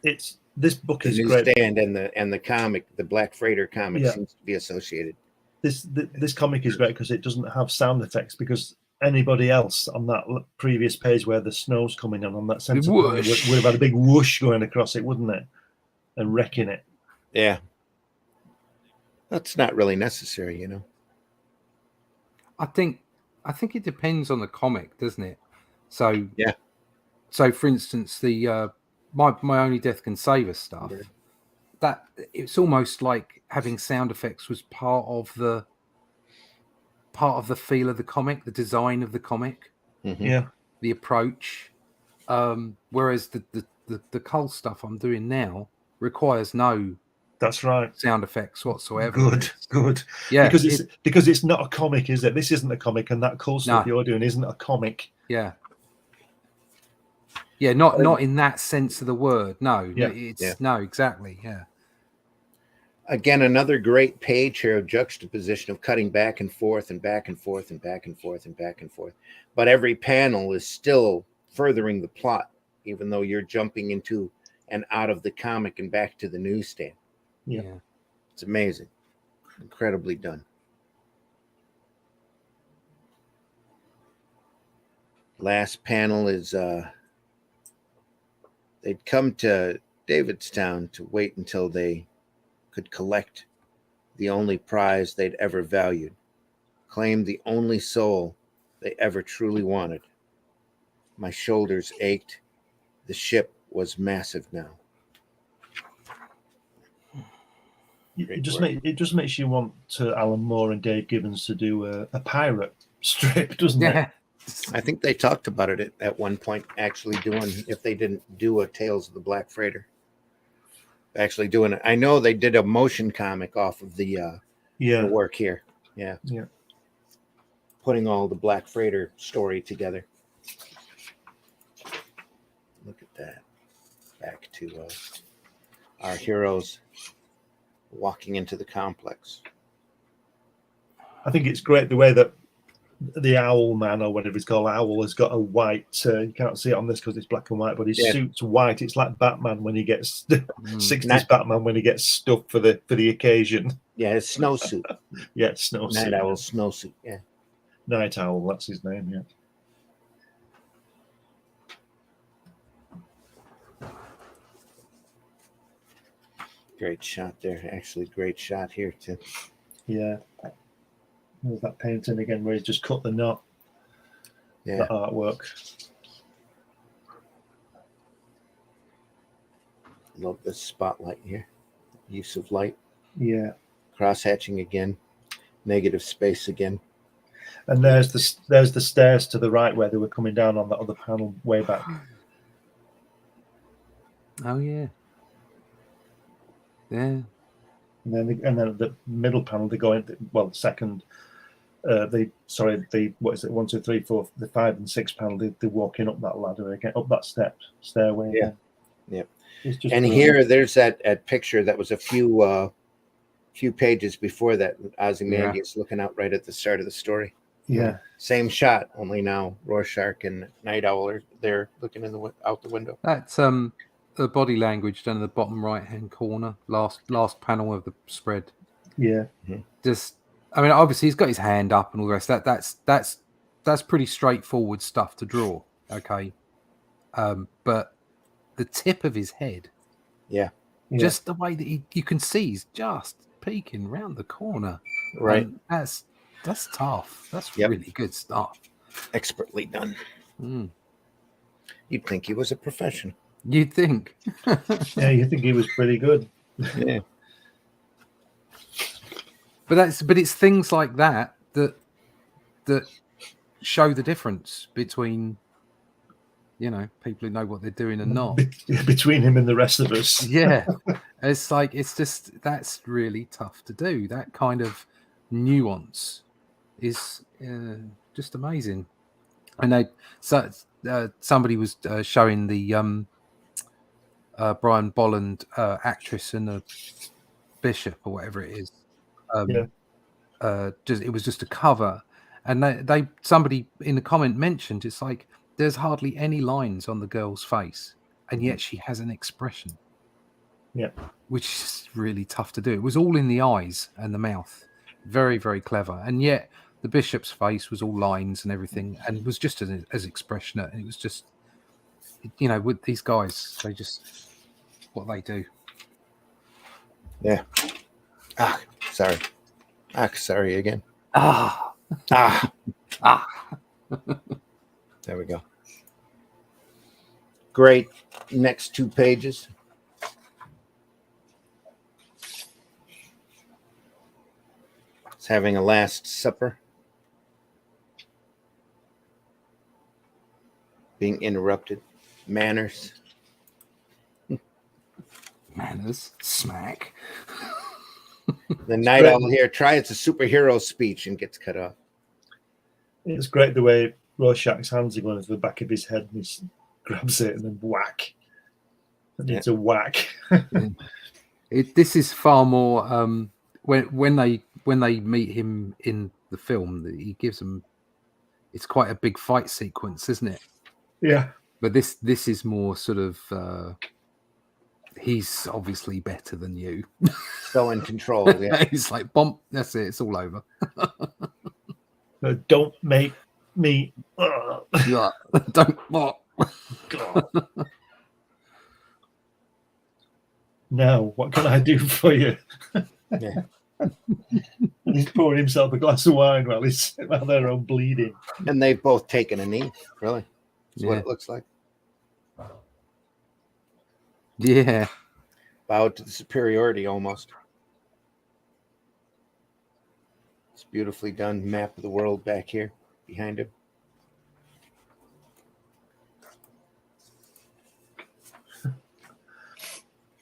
This book The is great. newsstand and the comic, the Black Freighter comic, seems to be associated. This comic is great because it doesn't have sound effects, because anybody else on that previous page where the snow's coming in on that center would have had a big whoosh going across it, wouldn't it? And wrecking it. Yeah. That's not really necessary, you know. I think it depends on the comic, doesn't it? So yeah. So for instance, the my Only Death Can Save Us stuff, that it's almost like having sound effects was part of the feel of the comic, the design of the comic, the approach. Whereas the Cull stuff I'm doing now requires no sound effects whatsoever. Good. Yeah, because it's not a comic, is it? This isn't a comic, and that Cull stuff you're doing isn't a comic. Yeah. Yeah, not in that sense of the word. No, no, exactly. Yeah. Again, another great page here of juxtaposition of cutting back and forth and back and forth and back and forth and back and forth. But every panel is still furthering the plot, even though you're jumping into and out of the comic and back to the newsstand. Yeah. It's amazing. Incredibly done. Last panel is they'd come to Davidstown to wait until they could collect the only prize they'd ever valued, claim the only soul they ever truly wanted. My shoulders ached. The ship was massive now. It just makes you want Alan Moore and Dave Gibbons to do a pirate strip, doesn't it? I think they talked about it at one point, actually doing, if they didn't do a Tales of the Black Freighter, actually doing it. I know they did a motion comic off of the work here. Yeah. Putting all the Black Freighter story together. Look at that. Back to our heroes walking into the complex. I think it's great the way that the Owl Man, or whatever he's called, Owl, has got a white. You can't see it on this because it's black and white, but his suit's white. It's like Batman when he gets 60s Batman when he gets stuff for the occasion. Yeah, his snowsuit. Snowsuit. Night Owl snowsuit. Yeah, Night Owl. That's his name. Yeah. Great shot there. Actually, great shot here too. Yeah. There's that painting again where he's just cut the knot. Yeah. The artwork. Love this spotlight here. Use of light. Yeah. Cross hatching again. Negative space again. And there's the stairs to the right where they were coming down on that other panel way back. Oh yeah. Yeah. And then the middle panel, they go in. Well, second. What is it? 1, 2, 3, 4. The 5 and 6 panel. They're walking up that ladder again, up that stairway. Yeah. Yep. And brilliant. Here, there's that picture that was a few pages before that. Ozymandias looking out right at the start of the story. Yeah. Same shot, only now Rorschach and Night Owl are there looking out the window. That's the body language down in the bottom right hand corner, last panel of the spread. Yeah. Just, I mean, obviously he's got his hand up and all the rest. That's that's pretty straightforward stuff to draw. Okay, but the tip of his head, Yeah. just the way that you can see he's just peeking round the corner. Right. And that's tough. That's Yep. really good stuff. Expertly done. Mm. You'd think he was a professional. You'd think. Yeah, you think he was pretty good. Yeah. But it's things like that show the difference between, you know, people who know what they're doing and not. Between him and the rest of us. Yeah. It's like, that's really tough to do. That kind of nuance is just amazing. And somebody was showing the Brian Bolland actress and the bishop or whatever it is. It was just a cover, and somebody in the comment mentioned it's like there's hardly any lines on the girl's face, and yet she has an expression. Yeah, which is really tough to do. It was all in the eyes and the mouth, very, very clever, and yet the bishop's face was all lines and everything, and was just as expressionate. And it was just, you know, with these guys, they just what they do. Yeah. Sorry. Sorry again. Ah. There we go. Great. Next 2 pages. It's having a last supper. Being interrupted. Manners. Smack. The night owl here tries a superhero speech and gets cut off. It's great the way Rorschach's hands are going to the back of his head and he grabs it and then whack. And it's a whack. This is far more when they meet him in the film, he gives them. It's quite a big fight sequence, isn't it? Yeah. But this is more sort of. He's obviously better than you. So in control. Yeah. He's like, bump. That's it. It's all over. Don't make me. Yeah. Don't what? Now, what can I do for you? Yeah. And he's pouring himself a glass of wine while they're all bleeding. And they've both taken a knee. Really. That's what it looks like. Yeah. Bowed to the superiority almost. It's beautifully done. Map of the world back here behind him.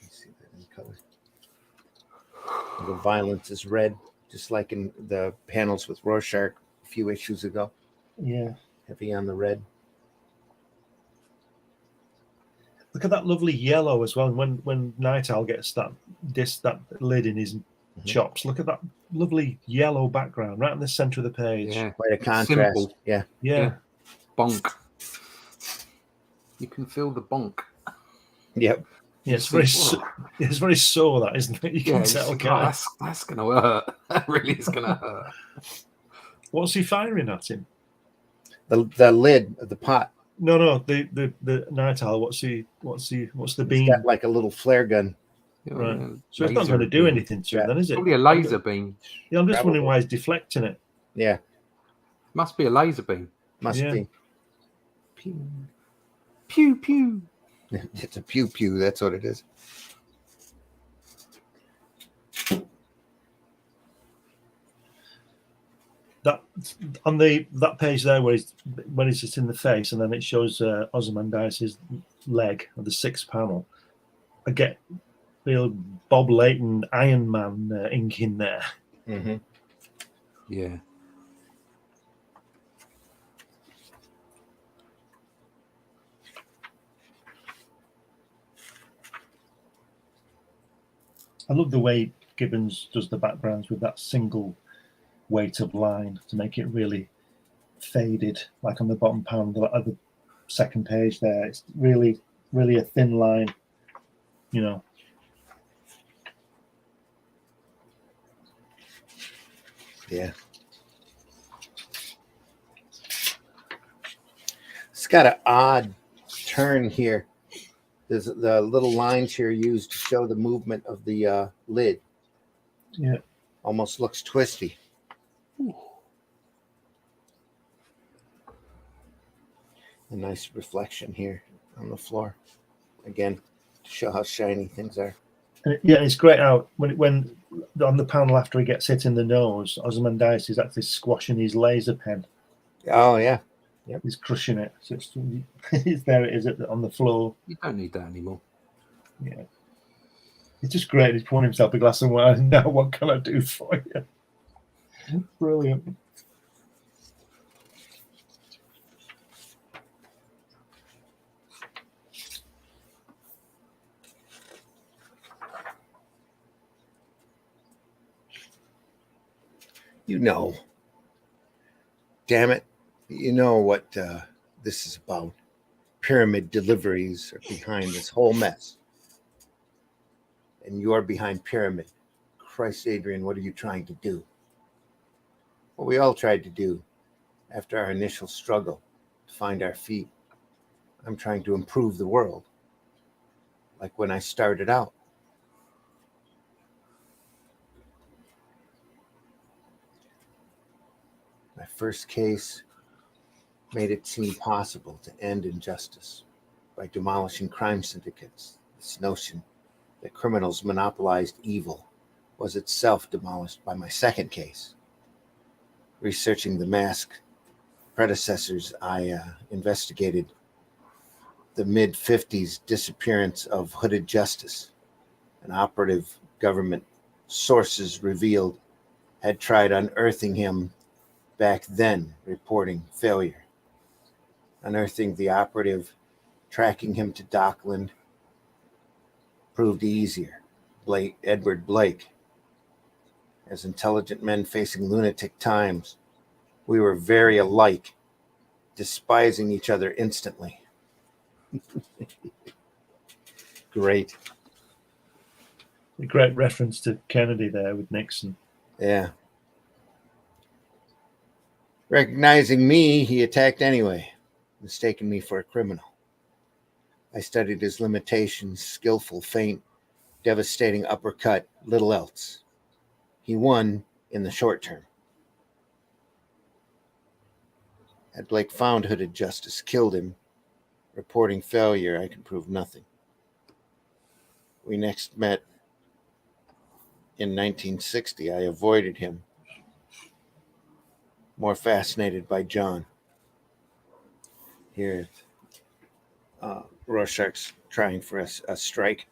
See that in color. The violence is red, just like in the panels with Rorschach a few issues ago. Yeah. Heavy on the red. Look at that lovely yellow as well. When Night Owl gets that lid in his chops, look at that lovely yellow background right in the center of the page. Yeah. Quite a contrast. Simple. Yeah. Bonk. You can feel the bonk. Yep. Yeah, it's very sore, that, isn't it? You can tell. That's going to hurt. That really is going to hurt. What's he firing at him? The lid of the pot. No, the Night Owl. What's the beam? It's got like a little flare gun. Right. So it's not going to do anything to him, then, is it? Probably a laser beam. Yeah, I'm just wondering why he's deflecting it. Yeah. Must be a laser beam. Must be. Pew. Pew pew. It's a pew pew. That's what it is. That on that page there when he's just in the face, and then it shows Ozymandias' leg of the 6th panel. I get real Bob Layton Iron Man ink in there. Mm-hmm. Yeah. I love the way Gibbons does the backgrounds with that single weight of line to make it really faded, like on the bottom panel of the second page there. It's really, really a thin line, you know. Yeah. It's got an odd turn here. There's the little lines here used to show the movement of the lid. Yeah. Almost looks twisty. A nice reflection here on the floor. Again, to show how shiny things are. And it's great how when on the panel after he gets hit in the nose, Ozymandias is actually squashing his laser pen. Oh, yeah. He's crushing it. So it's there it is on the floor. You don't need that anymore. Yeah. It's just great. He's pouring himself a glass of wine. Now, what can I do for you? Brilliant. You know. Damn it. You know what this is about. Pyramid deliveries are behind this whole mess. And you're behind Pyramid. Christ, Adrian, what are you trying to do? What we all tried to do after our initial struggle to find our feet. I'm trying to improve the world. Like when I started out. My first case made it seem possible to end injustice by demolishing crime syndicates. This notion that criminals monopolized evil was itself demolished by my second case. Researching the mask predecessors, I investigated the mid-50s disappearance of Hooded Justice. An operative government sources revealed had tried unearthing him back then, reporting failure. Unearthing the operative, tracking him to Dockland, proved easier. Edward Blake. As intelligent men facing lunatic times, we were very alike, despising each other instantly. Great. A great reference to Kennedy there with Nixon. Yeah. Recognizing me, he attacked anyway, mistaking me for a criminal. I studied his limitations, skillful feint, devastating uppercut, little else. He won in the short term. Had Blake found Hooded Justice, killed him, reporting failure, I could prove nothing. We next met in 1960. I avoided him, more fascinated by John. Here, Rorschach's trying for a strike.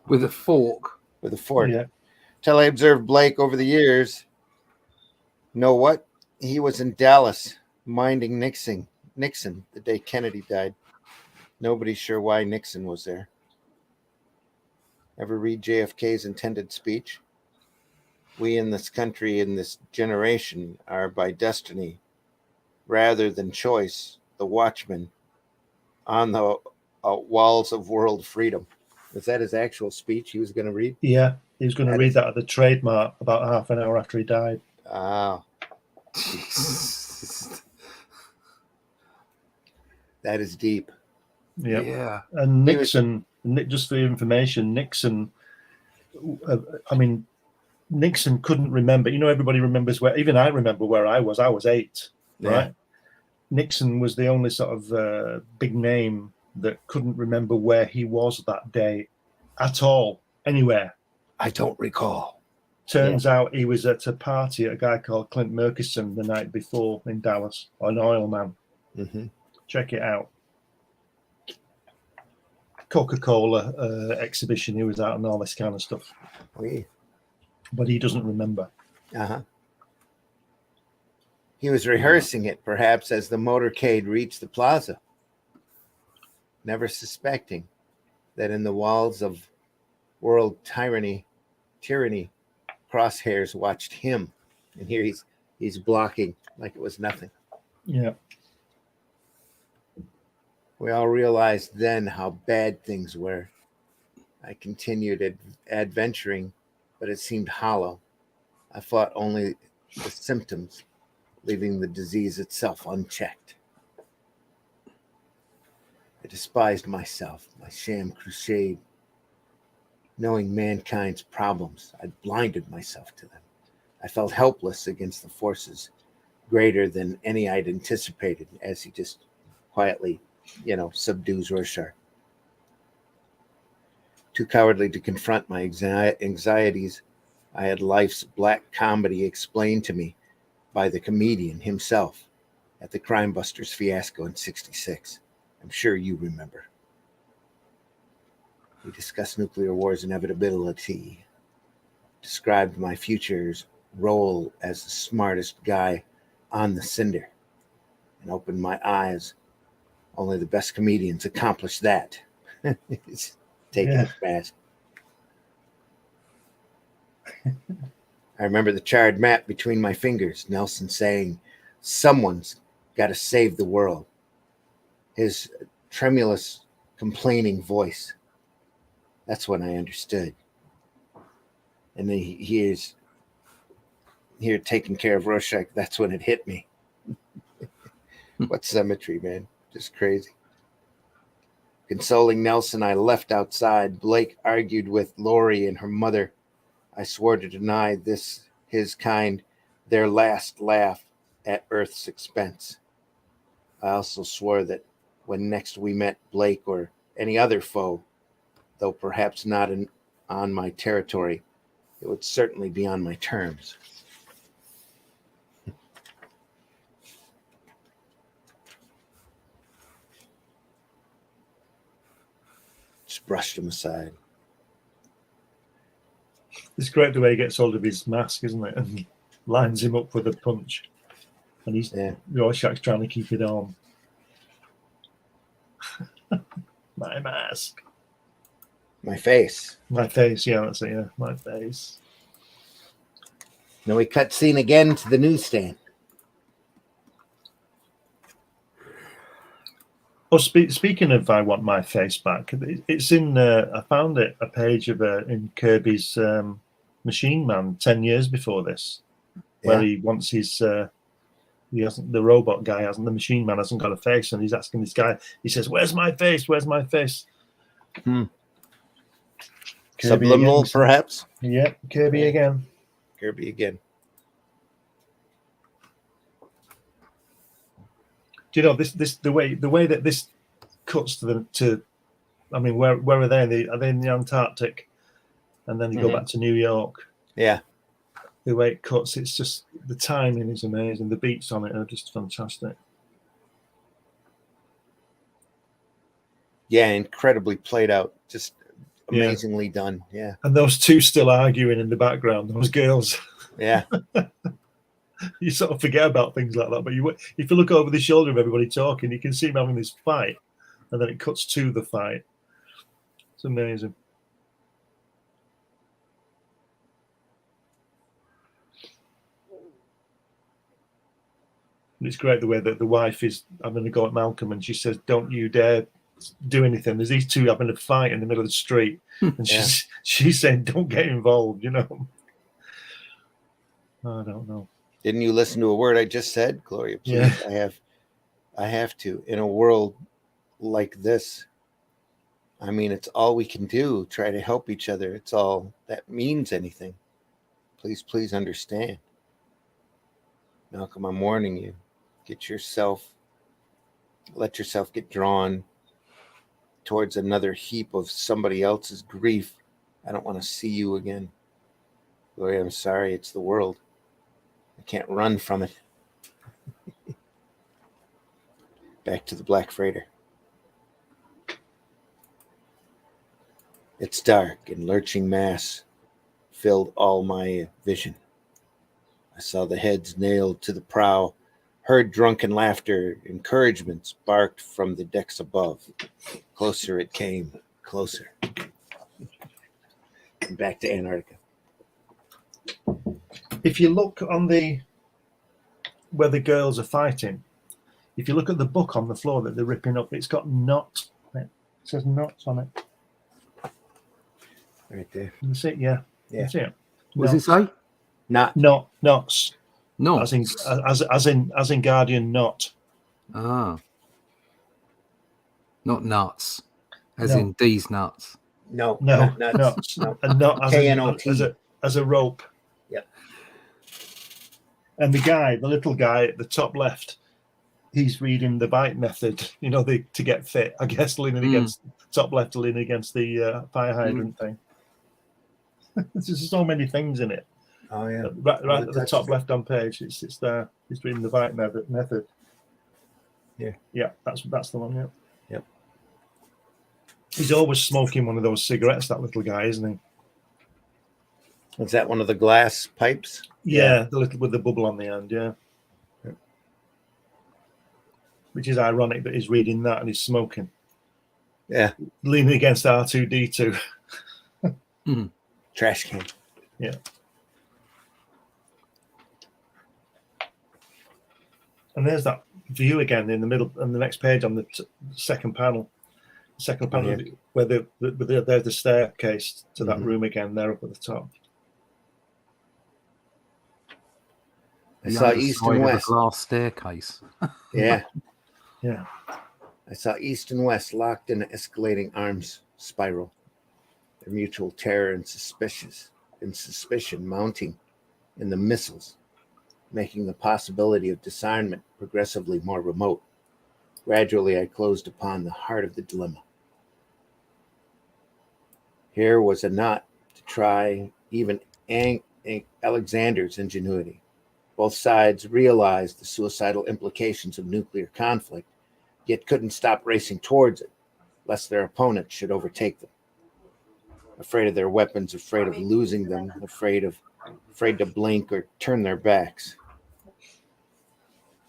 With a fork. With a fork. Yeah. Till I observed Blake over the years. Know what? He was in Dallas minding Nixon the day Kennedy died. Nobody's sure why Nixon was there. Ever read JFK's intended speech? We in this country, in this generation, are by destiny, rather than choice, the watchmen on the walls of world freedom. Was that his actual speech he was going to read? Yeah, he was going to read that at the trademark about half an hour after he died. Ah. That is deep. Yeah. And Nixon, just for your information, Nixon couldn't remember. You know, everybody remembers where, even I remember where I was. I was 8, right? Yeah. Nixon was the only sort of big name that couldn't remember where he was that day at all, anywhere. I don't recall. Turns out he was at a party at a guy called Clint Murkison the night before in Dallas, an oil man. Mm-hmm. Check it out. Coca-Cola exhibition he was at and all this kind of stuff. Oui. But he doesn't remember. Uh-huh. He was rehearsing it, perhaps, as the motorcade reached the plaza, never suspecting that in the walls of world tyranny, crosshairs watched him. And here he's blocking like it was nothing. Yeah. We all realized then how bad things were. I continued adventuring, but it seemed hollow. I fought only the symptoms, leaving the disease itself unchecked. I despised myself, my sham crusade. Knowing mankind's problems, I blinded myself to them. I felt helpless against the forces greater than any I'd anticipated, as he just quietly, subdues Rorschach. Too cowardly to confront my anxieties, I had life's black comedy explained to me by the comedian himself at the Crime Busters fiasco in '66. I'm sure you remember. We discussed nuclear war's inevitability, described my future's role as the smartest guy on the cinder, and opened my eyes. Only the best comedians accomplish that. He's taking his mask. I remember the charred map between my fingers, Nelson saying, "Someone's got to save the world." His tremulous, complaining voice. That's when I understood. And then he is here taking care of Rorschach. That's when it hit me. What symmetry, man. Just crazy. Consoling Nelson, I left outside. Blake argued with Lori and her mother. I swore to deny this, his kind, their last laugh at Earth's expense. I also swore that when next we met Blake or any other foe, though perhaps not on my territory, it would certainly be on my terms. Just brushed him aside. It's great the way he gets hold of his mask, isn't it? And lines him up with a punch. And he's Rorschach's trying to keep it on. My mask. My face. My face, yeah, that's it, yeah. My face. Then we cut scene again to the newsstand. Oh, speaking of I Want My Face Back, it's in, I found it, a page of in Kirby's Machine Man 10 years before this, where he wants his, he hasn't, the robot guy hasn't, the Machine Man hasn't got a face, and he's asking this guy, he says, "Where's my face? Where's my face?" Subliminal, again, perhaps? Yeah, Kirby again. Kirby again. Do you know this the way that this cuts to I mean, where are they? Are they in the Antarctic? And then you go back to New York. Yeah. The way it cuts, it's just, the timing is amazing. The beats on it are just fantastic. Yeah, incredibly played out. Just amazingly done. Yeah. And those two still arguing in the background, those girls. Yeah. You sort of forget about things like that. But if you look over the shoulder of everybody talking, you can see them having this fight. And then it cuts to the fight. It's amazing. And it's great the way that the wife is having a go at Malcolm, and she says, "Don't you dare do anything." There's these two having a fight in the middle of the street, and she's saying, "Don't get involved," I don't know. Didn't you listen to a word I just said, Gloria? Please, I have to. In a world like this, I mean, it's all we can do. Try to help each other. It's all that means anything. Please understand. Malcolm, I'm warning you. Let yourself get drawn towards another heap of somebody else's grief. I don't want to see you again. Gloria, I'm sorry. It's the world. I can't run from it. Back to the black freighter. It's dark, and lurching mass filled all my vision. I saw the heads nailed to the prow, heard drunken laughter, encouragements barked from the decks above. Closer it came, closer. And back to Antarctica. If you look on where the girls are fighting, if you look at the book on the floor that they're ripping up, it's got knots on it. It says knots on it. Right there. You see it? Yeah. Yeah. You see it? What does it say? Knots. No. as in Guardian, not. Ah. Not nuts. As No. in these nuts. No, No, not nuts. no, No. and not as KNOT. as a rope. Yep. And the little guy at the top left, he's reading the bite method. You know, to get fit. I guess leaning against top left, leaning against the fire hydrant thing. There's so many things in it. Oh yeah. Right at the top left on page, it's there. He's reading the bite method. Yeah. Yeah, that's the one. Yeah. Yep. He's always smoking one of those cigarettes, that little guy, isn't he? Is that one of the glass pipes? Yeah, the little with the bubble on the end, yeah. Which is ironic that he's reading that and he's smoking. Yeah. Leaning against R2D2. Trash can. Yeah. And there's that view again in the middle, on the next page on the second panel. The second panel where there's the staircase to that room again, there up at the top. I saw east and west. Glass staircase. Yeah. Yeah. I saw east and west locked in an escalating arms spiral. Their mutual terror and suspicion mounting in the missiles, making the possibility of disarmament progressively more remote. Gradually, I closed upon the heart of the dilemma. Here was a knot to try even Alexander's ingenuity. Both sides realized the suicidal implications of nuclear conflict, yet couldn't stop racing towards it, lest their opponent should overtake them. Afraid of their weapons, afraid of losing them, afraid to blink or turn their backs.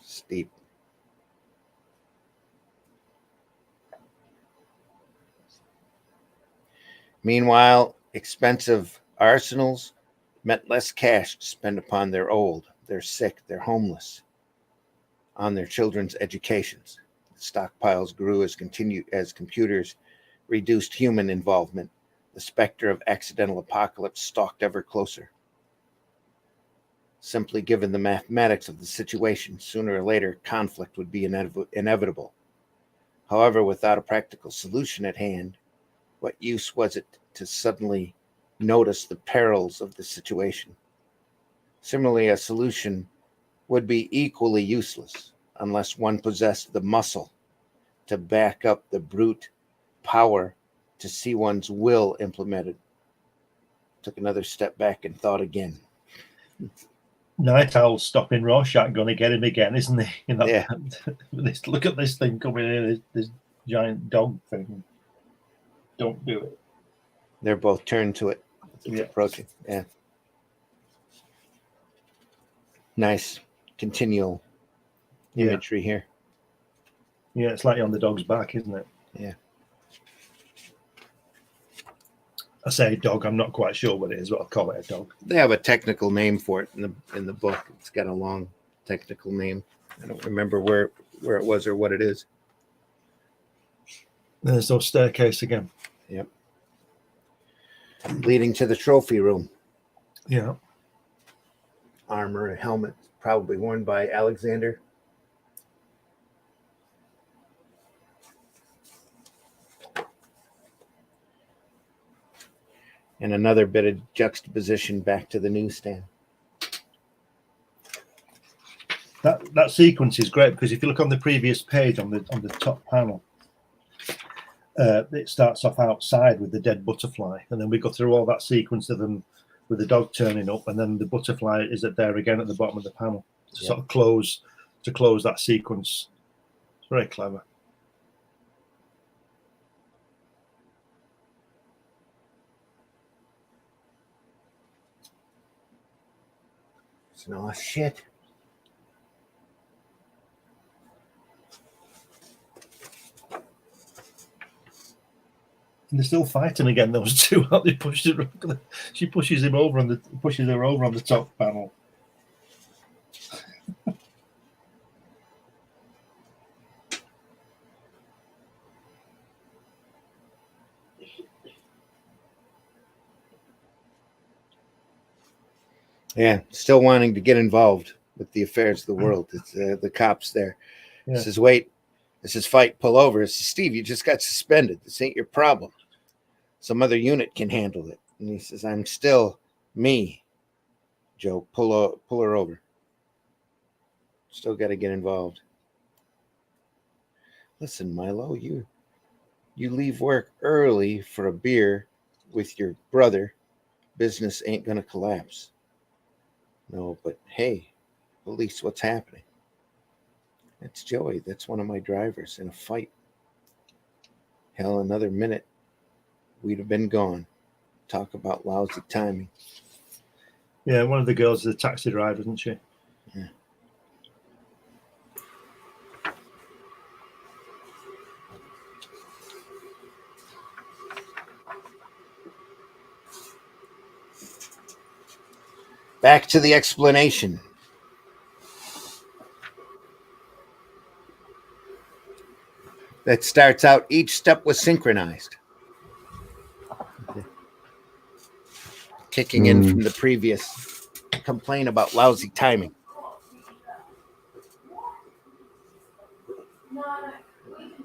Steep. Meanwhile, expensive arsenals meant less cash to spend upon their old, their sick, their homeless, on their children's educations. Stockpiles grew as computers reduced human involvement. The specter of accidental apocalypse stalked ever closer. Simply given the mathematics of the situation, sooner or later conflict would be inevitable. However, without a practical solution at hand, what use was it to suddenly notice the perils of the situation? Similarly, a solution would be equally useless unless one possessed the muscle to back up the brute power to see one's will implemented. Took another step back and thought again. Night Owl's stopping Rorschach, going to get him again, isn't he? You know, Yeah. Look at this thing coming in, this giant dog thing. Don't do it. They're both turned to it. It's approaching. Yeah. Nice continual imagery here. Yeah, it's like on the dog's back, isn't it? Yeah. I say dog, I'm not quite sure what it is, but I'll call it a dog. They have a technical name for it in the book. It's got a long technical name. I don't remember where it was or what it is. There's those staircase again. Yep. Leading to the trophy room. Yeah. Armor and helmet, probably worn by Alexander. And another bit of juxtaposition back to the newsstand. That sequence is great because if you look on the previous page on the top panel, it starts off outside with the dead butterfly, and then we go through all that sequence of them with the dog turning up, and then the butterfly is there again at the bottom of the panel to sort of close that sequence. It's very clever. Oh shit. And they're still fighting again. Those two, aren't they? She pushes her over on the top panel. Yeah, still wanting to get involved. with the affairs of the world. It's the cops there. Yeah. He says, wait. This is fight, pull over. I says, Steve, you just got suspended. This ain't your problem. Some other unit can handle it. And he says, I'm still me. Joe, pull her over. Still got to get involved. Listen, Milo, you leave work early for a beer with your brother. Business ain't going to collapse. No, but hey, police, what's happening? That's Joey. That's one of my drivers in a fight. Hell, another minute, we'd have been gone. Talk about lousy timing. Yeah, one of the girls is a taxi driver, isn't she? Yeah. Back to the explanation. That starts out, each step was synchronized. Kicking in from the previous complaint about lousy timing.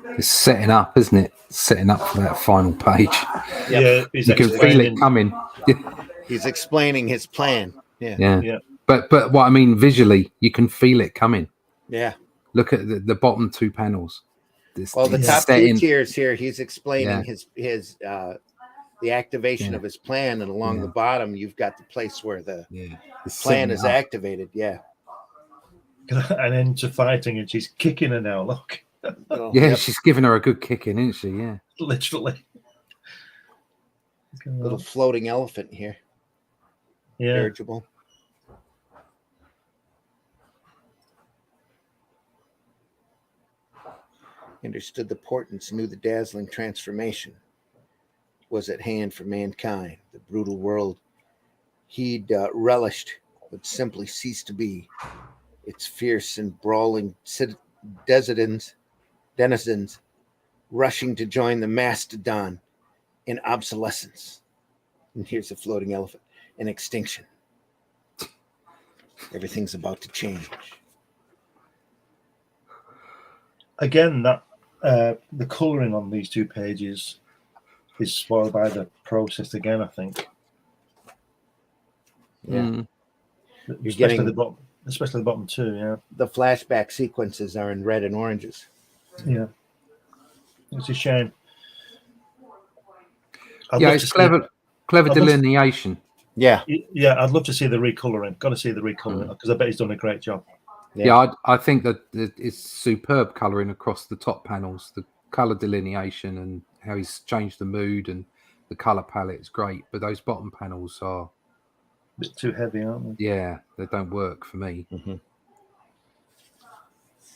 It's setting up, isn't it? Setting up for that final page. Yep. Yeah, he's You can feel it coming. He's explaining his plan. Yeah. Yeah. But what I mean, visually, you can feel it coming. Yeah. Look at the bottom two panels. Well, the top two tiers here, he's explaining his the activation of his plan, and along the bottom, you've got the place where the plan is activated. Yeah. An end to fighting, and she's kicking her now. Look. She's giving her a good kicking, isn't she? Yeah. Literally. Little floating elephant here. Yeah. Dirigible. Understood the importance, knew the dazzling transformation was at hand for mankind. The brutal world he'd relished would simply cease to be. Its fierce and brawling denizens rushing to join the mastodon in obsolescence. And here's a floating elephant in extinction. Everything's about to change. Again, that the colouring on these two pages is spoiled by the process again, I think. Yeah. Especially the bottom two, yeah. The flashback sequences are in red and oranges. Yeah. It's a shame. It's clever delineation. Yeah. Yeah, I'd love to see the recolouring. Got to see the recolouring because I bet he's done a great job. Yeah, I think that it's superb colouring across the top panels. The colour delineation and how he's changed the mood and the colour palette is great. But those bottom panels are a bit too heavy, aren't they? Yeah, they don't work for me. Mm-hmm.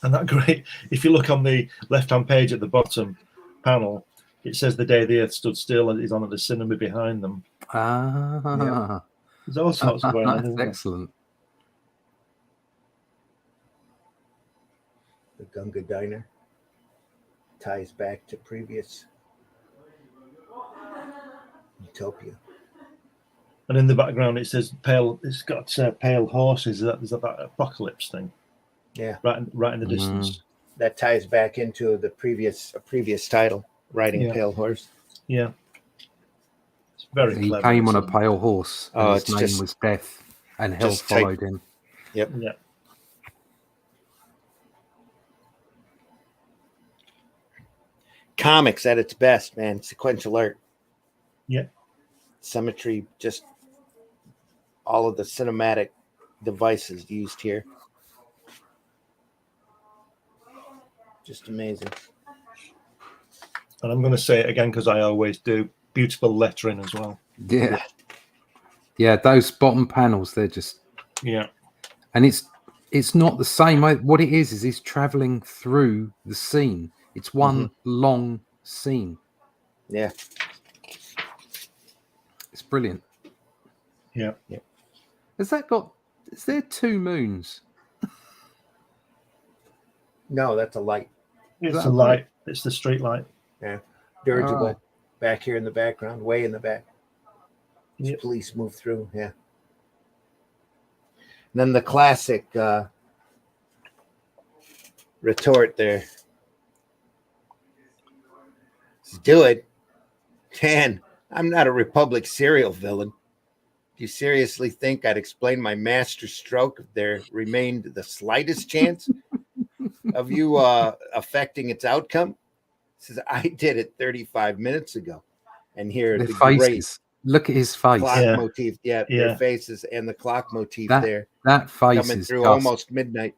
And that great, if you look on the left-hand page at the bottom panel, it says the day the earth stood still and is on at the cinema behind them. Ah. There's all sorts of going on. Excellent. The Gunga Diner ties back to previous Utopia. And in the background, it says pale. It's got pale horses. Is that apocalypse thing? Yeah, right in the distance. That ties back into the previous title, Riding Pale Horse. Yeah, it's very He clever. came on a pale horse. And his name just was Death, and hell followed him. Yep. Yeah. Comics at its best, man. Sequential art. Yeah. Symmetry, just all of the cinematic devices used here. Just amazing. And I'm going to say it again because I always do. Beautiful lettering as well. Yeah. Yeah, those bottom panels, they're just... Yeah. And it's not the same. What it is he's traveling through the scene. It's one long scene. Yeah. It's brilliant. Yeah. Yeah. Is there two moons? No, that's a light. It's a light. It's the street light. Yeah. Dirigible. Right. Back here in the background, way in the back. Yep. Police move through. Yeah. then the classic retort there. Let's do it. Dan, I'm not a Republic serial villain. Do you seriously think I'd explain my master stroke if there remained the slightest chance of you affecting its outcome? Says I did it 35 minutes ago. And here Their the great faces. Look at his face. clock Yeah. motif. Yeah, Yeah. their faces and the clock motif That there that face coming is through just almost midnight.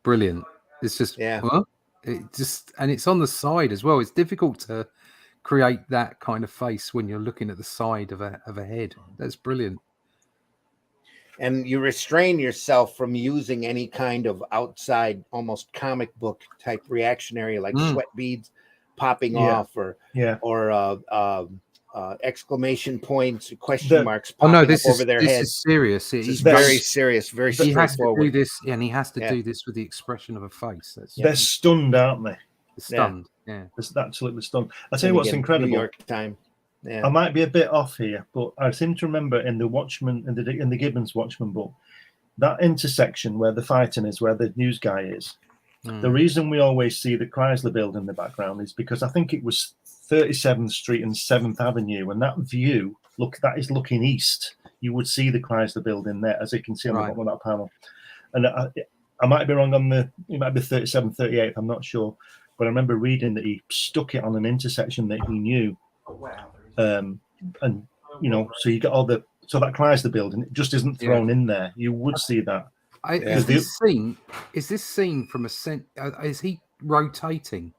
brilliant. It's just Yeah. huh? It just, and it's on the side as well. It's difficult to create that kind of face when you're looking at the side of a head. That's brilliant. And you restrain yourself from using any kind of outside, almost comic book type reactionary, like Mm. sweat beads popping Yeah. off, or Yeah. exclamation points, question marks Oh popping no, up this over is their this heads. is serious. This is That's- very serious, very He has to do straightforward. this, and he has to Yeah. do this with the expression of a face. That's They're stunned, aren't they? stunned. Yeah. They're absolutely stunned. I'll tell And you what's again, incredible. New York time. Yeah. I might be a bit off here, but I seem to remember in the Watchmen, in the Gibbons Watchmen book, that intersection where the fighting is, where the news guy is. Mm. The reason we always see the Chrysler building in the background is because I think it was 37th Street and 7th Avenue, and that view, that is looking east. You would see the Chrysler building there, as you can see on the Right. bottom of that panel. And I might be wrong on it might be 37th, 38th, I'm not sure. But I remember reading that he stuck it on an intersection that he knew. And, so you got so that Chrysler building, it just isn't thrown in there. You would see that. Is this scene from a is he rotating?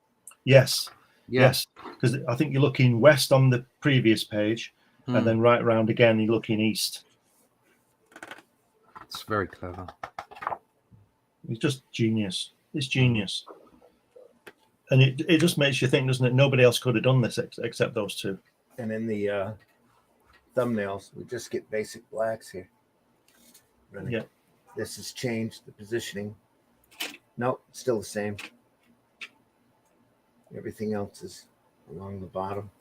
Yes. Yeah. Yes. Because I think you're looking west on the previous page, and then right round again, you're looking east. It's very clever. It's just genius. It's genius. And it just makes you think, doesn't it? Nobody else could have done this except those two. And in the thumbnails, we just get basic blacks here. Really. Yeah. This has changed the positioning. Nope, still the same. Everything else is along the bottom.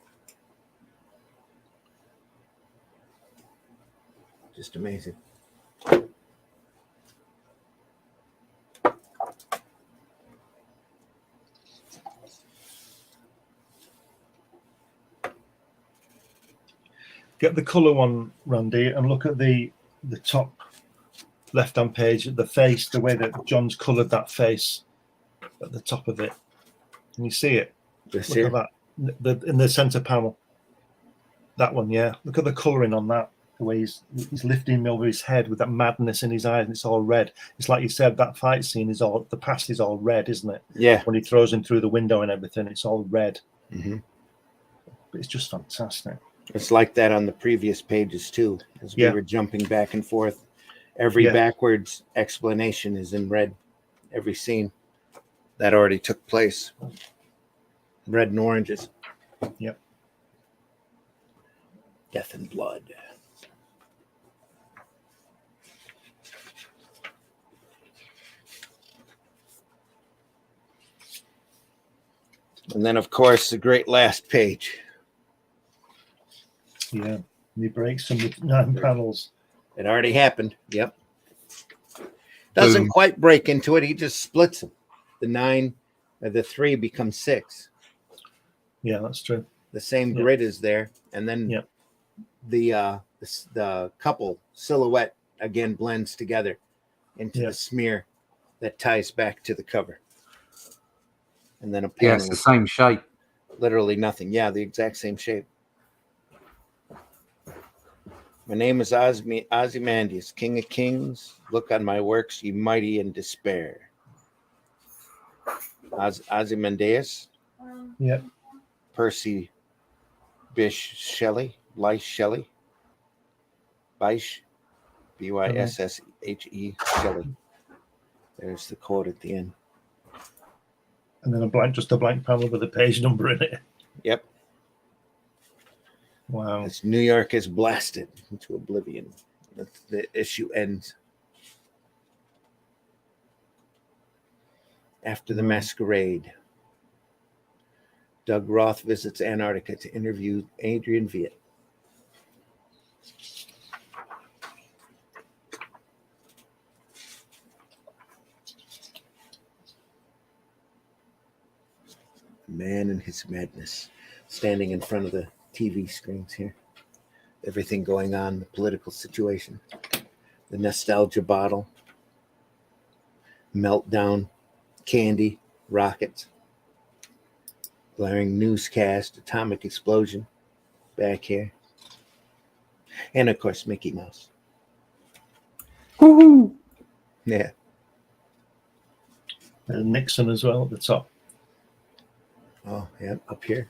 Just amazing. Get the colour one, Randy, and look at the top left-hand page, the face, the way that John's coloured that face at the top of it. Can you see it? This Look here? at that. In the centre panel. That one, yeah. Look at the colouring on that. The way he's lifting over his head with that madness in his eyes, and it's all red. It's like you said, that fight scene is all, the past is all red, isn't it? Yeah. When he throws him through the window and everything, it's all red. Mm-hmm. But it's just fantastic. It's like that on the previous pages too, as we were jumping back and forth. Every backwards explanation is in red. Every scene that already took place. Red and oranges. Yep. Death and blood. And then, of course, the great last page. Yeah. And he breaks them with 9 panels. It already happened. Yep. Doesn't quite break into it. He just splits them. The 9, the 3 becomes 6. Yeah, that's true. The same grid is there, and then the couple silhouette again blends together into the smear that ties back to the cover. And then a panel. Yeah, it's the same shape. Literally nothing. Yeah, the exact same shape. My name is Ozymandias, King of Kings. Look on my works, ye mighty in despair. Ozymandias. Yep. Percy Bysshe Shelley. Bysshe, Byssshe Shelley. There's the quote at the end. And then just a blank panel with a page number in it. Yep. Wow. As New York is blasted into oblivion. The issue ends. After the masquerade, Doug Roth visits Antarctica to interview Adrian Viet. man and his madness, standing in front of the TV screens here. Everything going on, the political situation, the nostalgia bottle, meltdown, candy, rockets, glaring newscast, atomic explosion back here. And of course, Mickey Mouse. Woo-hoo. Yeah. And Nixon as well at the top. Oh, yeah, up here.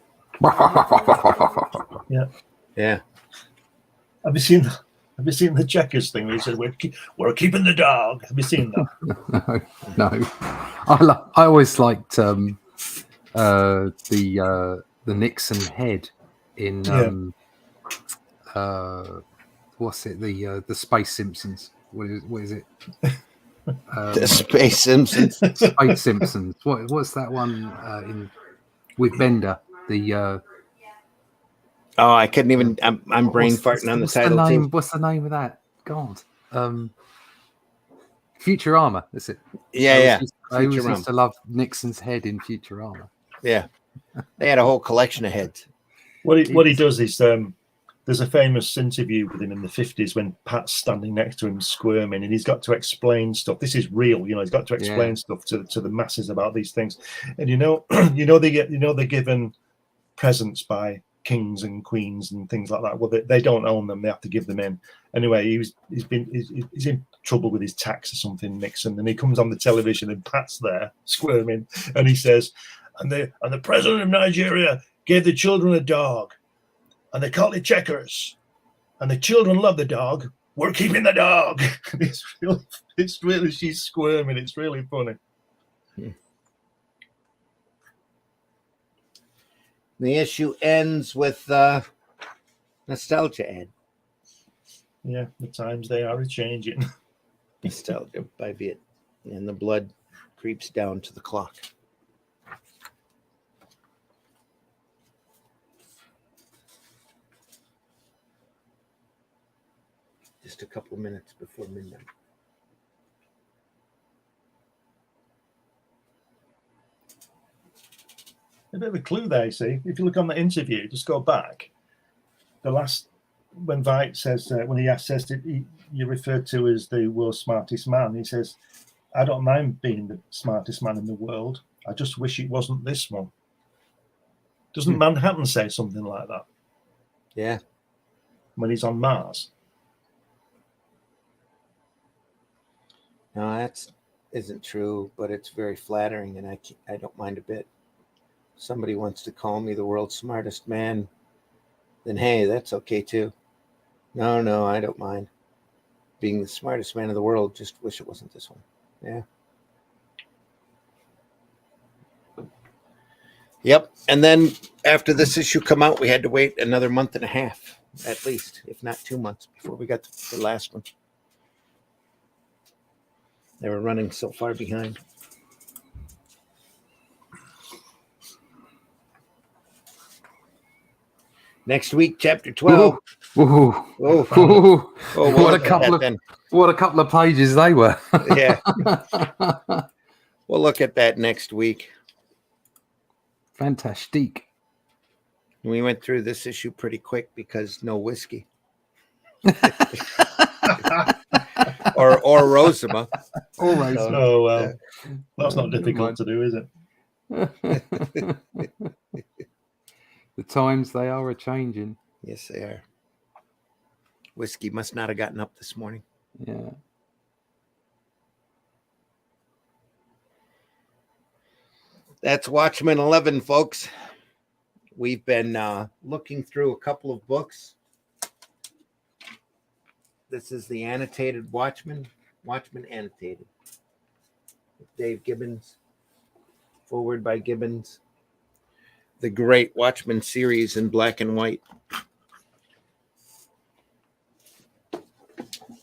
Yeah. Yeah. Have you seen the Checkers thing where he said we're keeping the dog? Have you seen that? No. I always liked the Nixon head in what's it, the Space Simpsons? What is it? The Space Simpsons. Space Simpsons. What's that one in with Bender? The Oh, I couldn't even. I'm brain farting on the title too. What's the name of that? God, Futurama. That's it. Yeah, I always used to love Nixon's head in Futurama. Yeah, they had a whole collection of heads. What he does is there's a famous interview with him in the 50s when Pat's standing next to him squirming, and he's got to explain stuff. This is real, he's got to explain stuff to the masses about these things. And they're given presents by kings and queens and things like that. Well, they don't own them; they have to give them in. Anyway, he's in trouble with his tax or something, Nixon, and he comes on the television and Pat's there squirming, and he says, "And the president of Nigeria gave the children a dog, and they called it Checkers, and the children love the dog. We're keeping the dog." It's really she's squirming. It's really funny. The issue ends with nostalgia ad. Yeah, the times they are changing. Nostalgia by Viet, and the blood creeps down to the clock. Just a couple of minutes before midnight. A bit of a clue there, you see. If you look on the interview, just go back. The last, when Veidt says, when he says that you're referred to as the world's smartest man, he says, "I don't mind being the smartest man in the world. I just wish it wasn't this one." Doesn't Manhattan say something like that? Yeah. When he's on Mars. No, that isn't true, but it's very flattering, and I don't mind a bit. Somebody wants to call me the world's smartest man, then hey, that's okay too. No, I don't mind being the smartest man in the world. Just wish it wasn't this one. Yeah. Yep. And then after this issue come out, we had to wait another month and a half, at least, if not 2 months, before we got the last one. They were running so far behind. Next week, chapter 12. Ooh. What a couple of pages they were. Yeah. We'll look at that next week. Fantastic. We went through this issue pretty quick because no whiskey. or rosema. Or rosema. Oh, well. That's not difficult to do, is it? The times they are a-changing. Yes, they are. Whiskey must not have gotten up this morning. Yeah. That's Watchmen 11, folks. We've been looking through a couple of books. This is the annotated Watchmen Annotated. With Dave Gibbons. Forward by Gibbons. The great Watchmen series in black and white.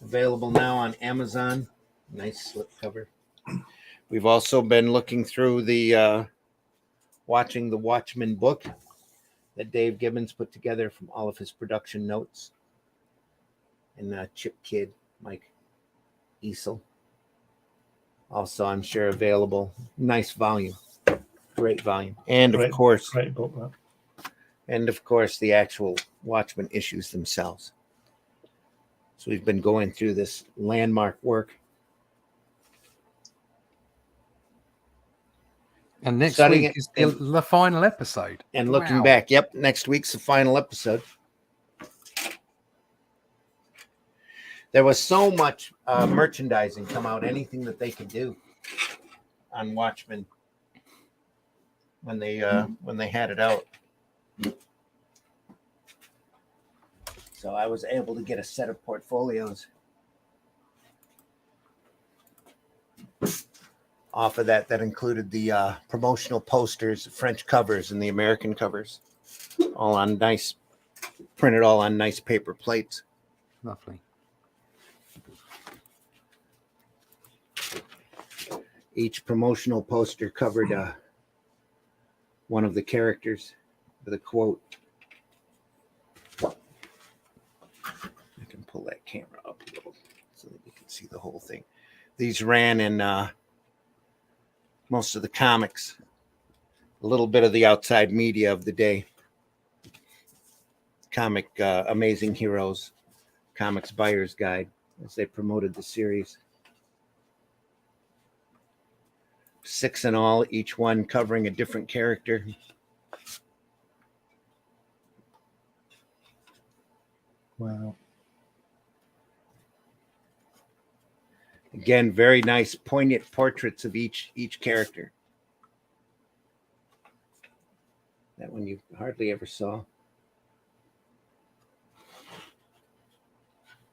Available now on Amazon. Nice slipcover. We've also been looking through the Watching the Watchmen book that Dave Gibbons put together from all of his production notes. And Chip Kidd, Mike Easel. Also, I'm sure available. Nice volume. Great volume. And Great book, that. the actual Watchmen issues themselves. So we've been going through this landmark work. And next Studying week it is and- the final episode. And looking Wow. back, yep, next week's the final episode. There was so much merchandising come out, anything that they could do on Watchmen when they had it out. So I was able to get a set of portfolios off of that included the promotional posters, French covers, and the American covers, all on nice, printed all on nice paper plates. Lovely. Each promotional poster covered one of the characters with a quote. I can pull that camera up a little so that you can see the whole thing. These ran in most of the comics, a little bit of the outside media of the day. Comic Amazing Heroes, Comics Buyer's Guide, as they promoted the series. 6 in all, each one covering a different character. Wow. Again, very nice, poignant portraits of each character. That one you hardly ever saw.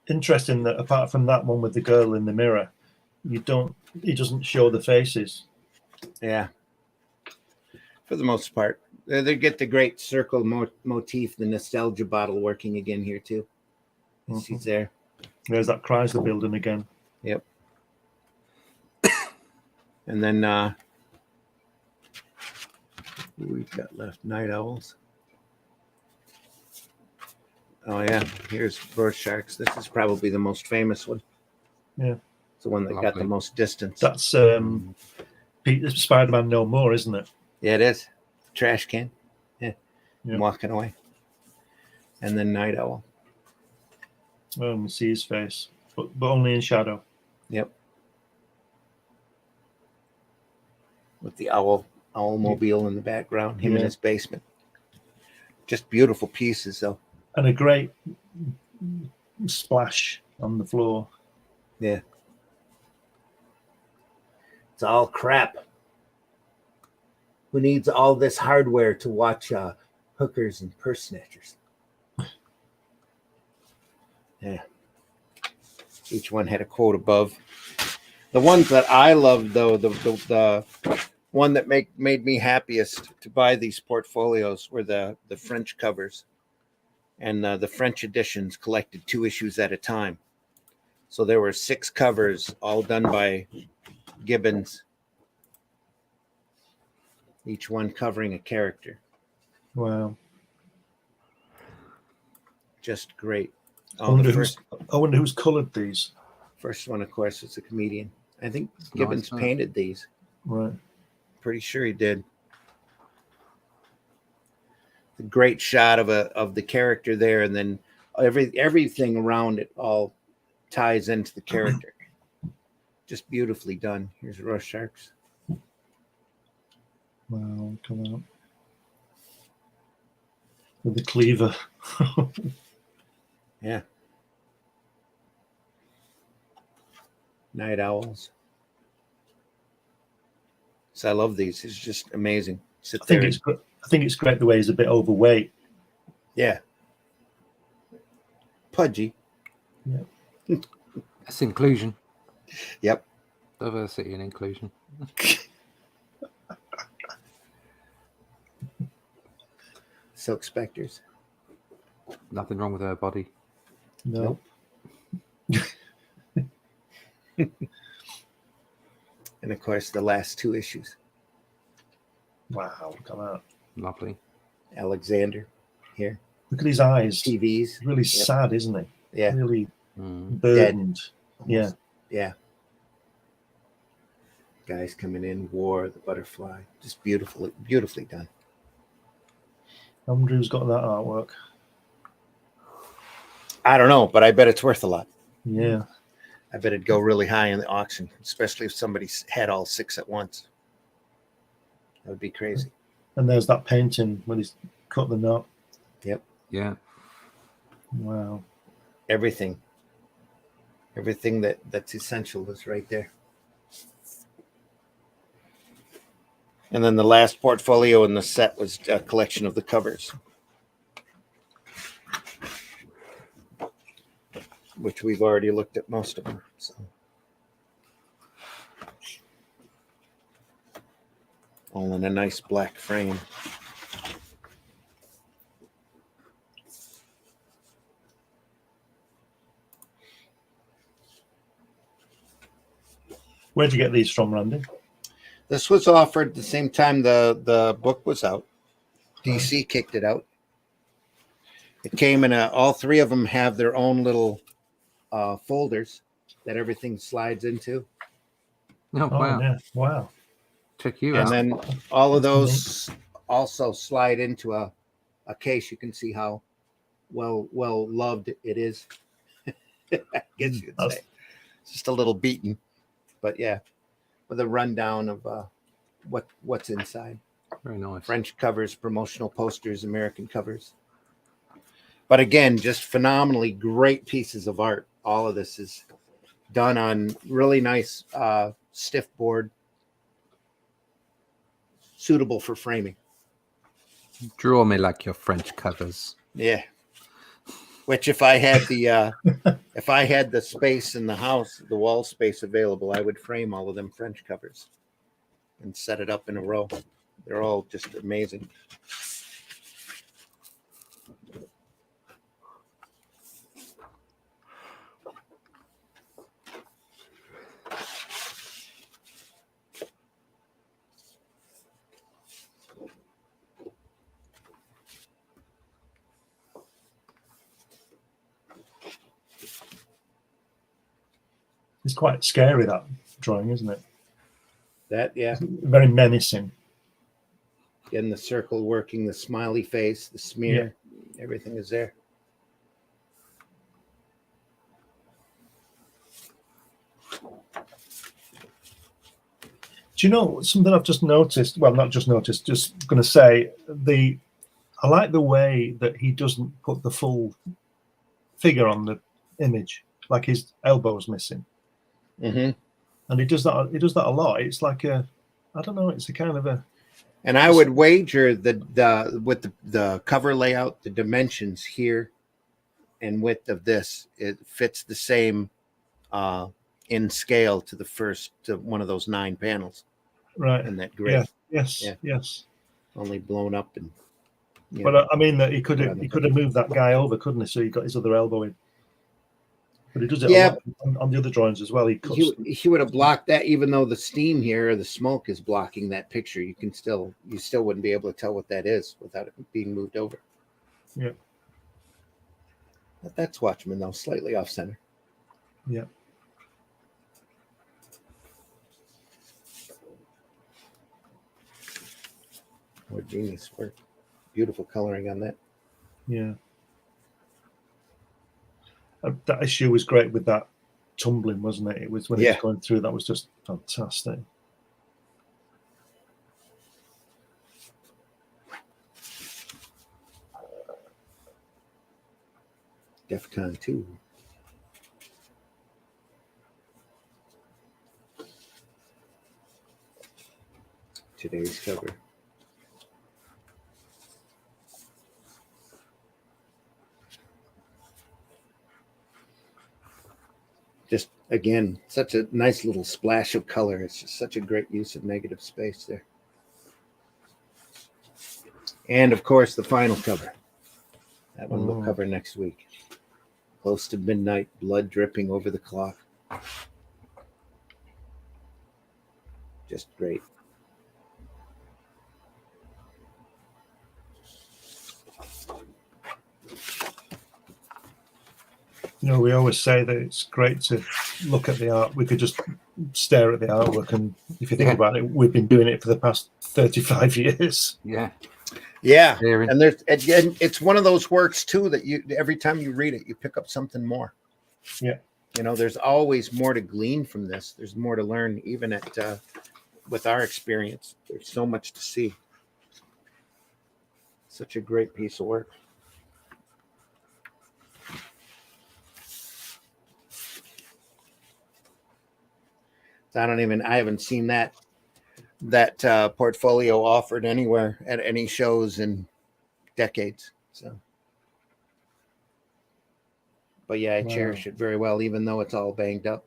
Interesting that apart from that one with the girl in the mirror, it doesn't show the faces. Yeah. For the most part. They get the great circle motif, the nostalgia bottle working again here too. She's there. There's that Chrysler building again. Yep. And then who we've got left? Night Owls. Oh yeah, here's Rorschach's. This is probably the most famous one. Yeah. It's the one that got the most distance. That's Spider-Man No More, isn't it? Yeah, it is. Trash can. Yeah. Yeah. Walking away. And then Night Owl. Oh, you see his face, but only in shadow. Yep. With the owlmobile in the background, him in his basement. Just beautiful pieces, though. And a great splash on the floor. Yeah. It's all crap. Who needs all this hardware to watch hookers and purse snatchers? Yeah. Each one had a quote above. The ones that I loved, though, the one that made me happiest to buy these portfolios were the French covers. And the French editions collected 2 issues at a time. So there were 6 covers, all done by Gibbons. Each one covering a character. Wow. Just great. I wonder who's colored these. First one, of course, is a comedian. I think Gibbons painted these. Right. Pretty sure he did. The great shot of the character there, and then everything around it all ties into the character. Just beautifully done. Here's Rorschach's. Wow, come on. With the cleaver. Yeah. Night Owls. So I love these. It's just amazing. I think it's great the way he's a bit overweight. Yeah. Pudgy. Yeah. That's inclusion. Yep. Diversity and inclusion. Silk Spectres. Nothing wrong with her body. No. And of course, the last 2 issues. Wow, come on. Lovely. Alexander here. Look at his eyes. TVs. Really sad, isn't he? Yeah. Really burdened. Almost. Yeah. Guys coming in, war, the butterfly, just beautifully done. I wonder who's got that artwork. I don't know, but I bet it's worth a lot. Yeah. I bet it'd go really high in the auction, especially if somebody had all 6 at once. That would be crazy. And there's that painting when he's cut the knot. Yep. Yeah. Wow. Everything that's essential is right there. And then the last portfolio in the set was a collection of the covers, which we've already looked at most of them. So. All in a nice black frame. Where'd you get these from, Randy? This was offered the same time the book was out. DC kicked it out. It came in all 3 of them have their own little folders that everything slides into. Oh, Oh, wow. yeah. Wow. Check you And out. then all of those also slide into a case. You can see how well loved it is. I guess you could say. It's just a little beaten. But yeah, with a rundown of what's inside. Very nice. French covers, promotional posters, American covers. But again, just phenomenally great pieces of art. All of this is done on really nice stiff board, suitable for framing. Draw me like your French covers. Yeah. Which if I had the space in the house, the wall space available, I would frame all of them French covers and set it up in a row. They're all just amazing. It's quite scary, that drawing, isn't it? That, yeah. Very menacing. Getting the circle working, the smiley face, the smear, everything is there. Do you know something I've just noticed? Well, not just noticed, just going to say I like the way that he doesn't put the full figure on the image, like his elbow's missing. Mm-hmm. And he does that. He does that a lot. It's like I don't know. It's a kind of a. And I would wager that with the cover layout, the dimensions here and width of this, it fits the same in scale to one of those 9 panels. Right. And that gray. Yeah. Yes. Yeah. Yes. Only blown up and. But I mean that he could have moved that guy over, couldn't he? So he got his other elbow in. But he does it a lot on the other drawings as well. He would have blocked that, even though the steam here or the smoke is blocking that picture. You still wouldn't be able to tell what that is without it being moved over. Yeah. But that's Watchmen though, slightly off center. Yeah. More genius work. Beautiful coloring on that. Yeah. That issue was great with that tumbling, wasn't it? It was when he was going through. That was just fantastic. DEFCON 2. Today's cover. Just again, such a nice little splash of color. It's just such a great use of negative space there. And of course, the final cover. That one we'll cover next week. Close to midnight, blood dripping over the clock. Just great. You know, we always say that it's great to look at the art. We could just stare at the artwork. And if you think Yeah. about it, we've been doing it for the past 35 years. Yeah. Yeah, Staring. and it's one of those works too that you every time you read it, you pick up something more. Yeah. There's always more to glean from this. There's more to learn, even with our experience. There's so much to see. Such a great piece of work. I haven't seen that portfolio offered anywhere at any shows in decades. So, but yeah, I cherish it very well, even though it's all banged up.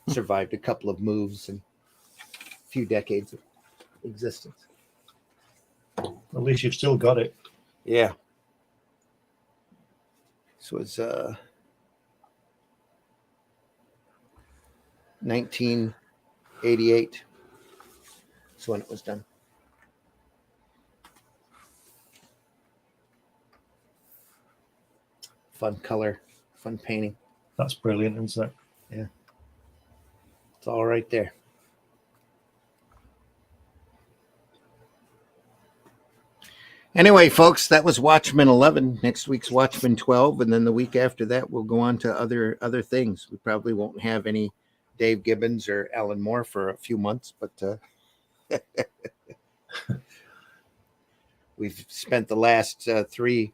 Survived a couple of moves and a few decades of existence. At least you've still got it. Yeah. This was 1988. That's when it was done. Fun color, fun painting. That's brilliant, isn't it? Yeah. It's all right there. Anyway, folks, that was Watchmen 11. Next week's Watchmen 12, and then the week after that, we'll go on to other things. We probably won't have any Dave Gibbons or Alan Moore for a few months, but we've spent the last three.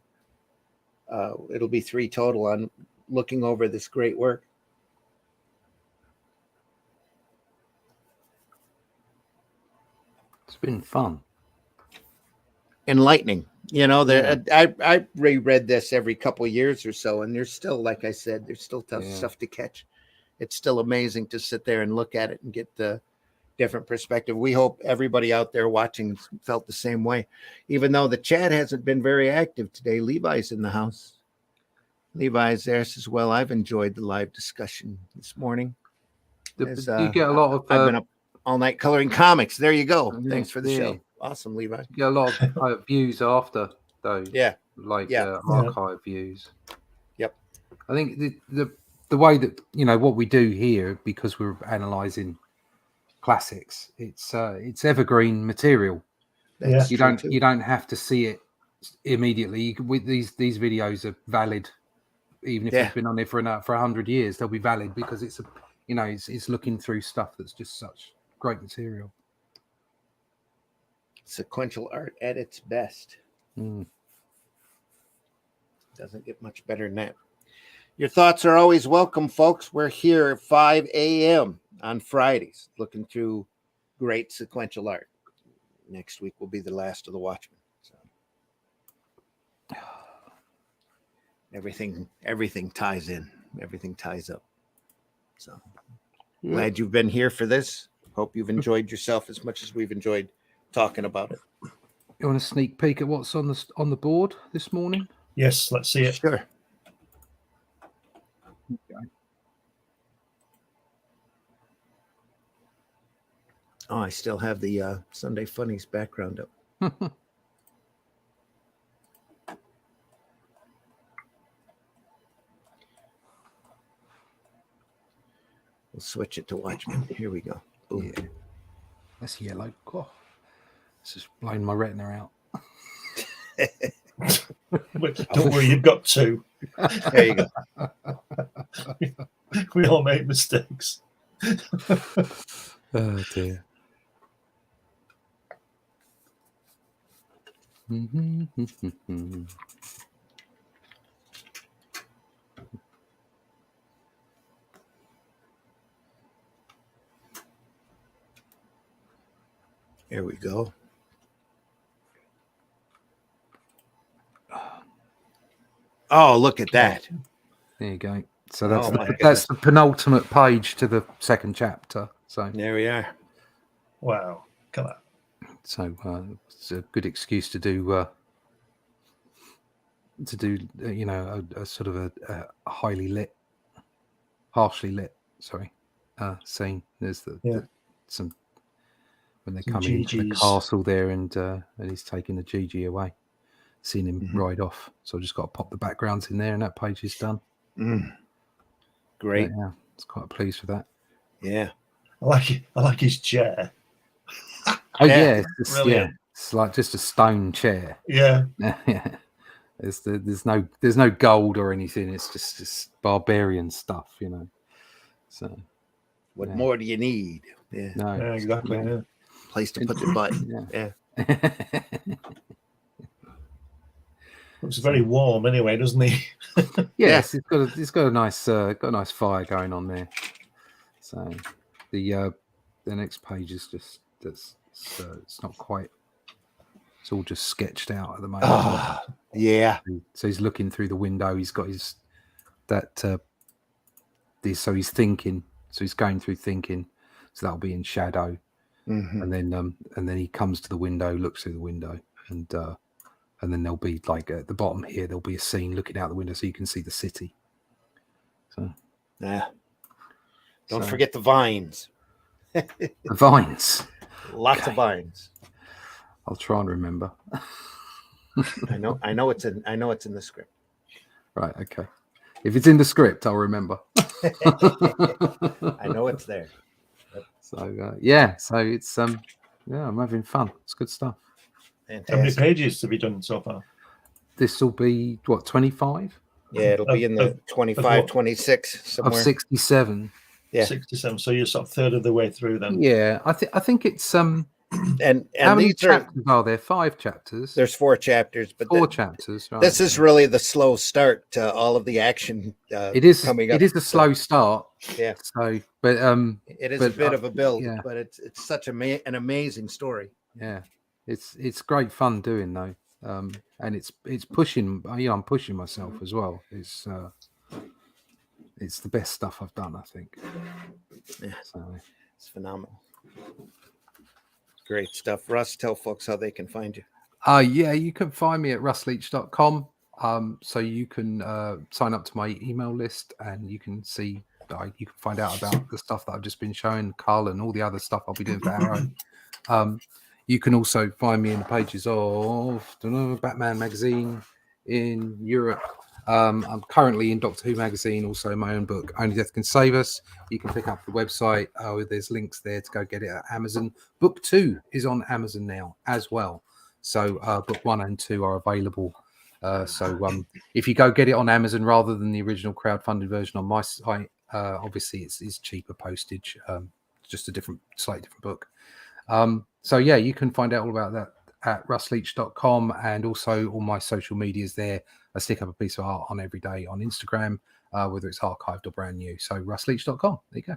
It'll be 3 total on looking over this great work. It's been fun. Enlightening. I reread this every couple of years or so, and there's still, like I said, there's still tough stuff to catch. It's still amazing to sit there and look at it and get the different perspective. We hope everybody out there watching felt the same way, even though the chat hasn't been very active today. Levi's in the house. Levi's there says, well, I've enjoyed the live discussion this morning. You get a lot of I've been up all night coloring comics. There you go. Thanks for the show. Awesome, Levi. You get a lot of views after, though. Yeah. Archive views. Yep. I think the way that, what we do here, because we're analysing classics, it's evergreen material. You don't have to see it immediately. These videos are valid, even if it's been on there for 100 years. They'll be valid because it's looking through stuff that's just such great material. Sequential art at its best. Doesn't get much better than that. Your thoughts are always welcome, folks. We're here at 5 a.m. on Fridays looking through great sequential art. Next week will be the last of the Watchmen. So everything ties in. Everything ties up. So glad you've been here for this. Hope you've enjoyed yourself as much as we've enjoyed talking about it. You want a sneak peek at what's on the board this morning? Yes, let's see it. Sure. Okay. Oh, I still have the Sunday Funnies background up. We'll switch it to Watchmen. Here we go. Boom. Yeah. That's yellow. Oh, this is blowing my retina out. Don't worry, you've got 2. There you go. We all make mistakes. Oh dear. Here we go. Oh, look at that. There you go. So that's Oh, my that's the penultimate page to the second chapter. So There we are. Wow. Come on. So it's a good excuse to do a sort of a highly lit, harshly lit, scene. There's some when they're coming into the castle there, and he's taking the Gigi away, seeing him ride off. So I've just got to pop the backgrounds in there, and that page is done. Great. But, yeah, I was quite pleased with that. Yeah. I like his chair. Oh Yeah, yeah, brilliant. it's like just a stone chair. Yeah. Yeah. There's no gold or anything. It's just barbarian stuff, you know. So What yeah. more do you need? Yeah. No, Yeah, exactly. no. Yeah. Place to put the butt. Yeah. Yeah. Looks very warm anyway, doesn't he? Yes, it's got a nice fire going on there. So the next page is just it's not quite. It's all just sketched out at the moment. Ah, yeah. So he's looking through the window. He's got his so he's thinking. So he's going through thinking. So that'll be in shadow. Mhm. And then he comes to the window, looks through the window, and then there'll be like at the bottom here there'll be a scene looking out the window so you can see the city. So Yeah. Don't so- forget the vines. the vines. Lots of vines. I'll try and remember. I know it's in the script. Right, okay. If it's in the script, I'll remember. I know it's there. So yeah, so it's yeah, I'm having fun. It's good stuff. How many Fantastic. pages have you done so far? This will be what 25 Yeah, it'll be in the 25, 26 of somewhere. 67. Yeah. 67. So you're sort of third of the way through then. Yeah, I think it's And how many these are chapters are there? 5 chapters. there's 4 chapters, but 4 chapters. Right. this is really the slow start to all of the action. It is coming up. It is a slow start. Yeah. So, but It is but, a bit of a build, yeah. but it's such an amazing story. yeah, it's great fun doing though. And it's pushing. You know, I'm pushing myself as well. It's the best stuff I've done, I think. Yeah. So, It's phenomenal. Great stuff. Russ, tell folks how they can find you. yeah, you can find me at russleach.com. So you can sign up to my email list and you can see you can find out about the stuff that I've just been showing Carl and all the other stuff I'll be doing for Arrow. You can also find me in the pages of Batman magazine in Europe. I'm currently in Doctor Who magazine, also my own book, Only Death Can Save Us. You can pick up the website. There's links there to go get it at Amazon. Book 2 is on Amazon now as well. So book 1 and 2 are available. So if you go get it on Amazon rather than the original crowdfunded version on my site, obviously it's cheaper postage, just a slightly different book. So yeah, you can find out all about that at russleach.com, and also all my social medias there. I stick up a piece of art on every day on Instagram, whether it's archived or brand new. So russleach.com. There you go.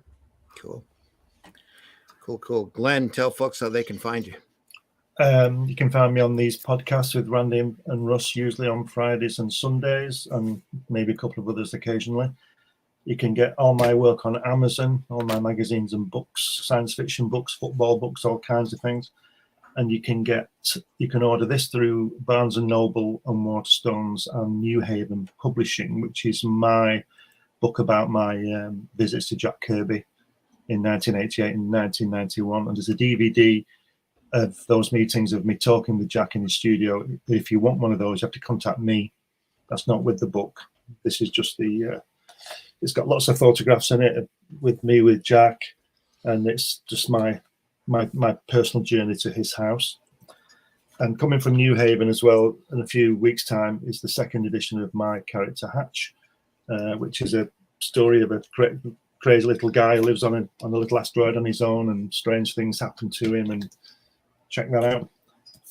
Cool. Glenn, tell folks how they can find you. You can find me on these podcasts with Randy and Russ, usually on Fridays and Sundays, and maybe a couple of others occasionally. You can get all my work on Amazon, all my magazines and books, science fiction books, football books, all kinds of things. And you can order this through Barnes and Noble and Waterstones and New Haven Publishing, which is my book about my visits to Jack Kirby in 1988 and 1991. And there's a DVD of those meetings of me talking with Jack in his studio. If you want one of those, you have to contact me. That's not with the book. This is just it's got lots of photographs in it with me with Jack, and it's just my personal journey to his house. And coming from New Haven as well, in a few weeks' time, is the second edition of my character Hatch, which is a story of a crazy little guy who lives on a little asteroid on his own, and strange things happen to him. And check that out.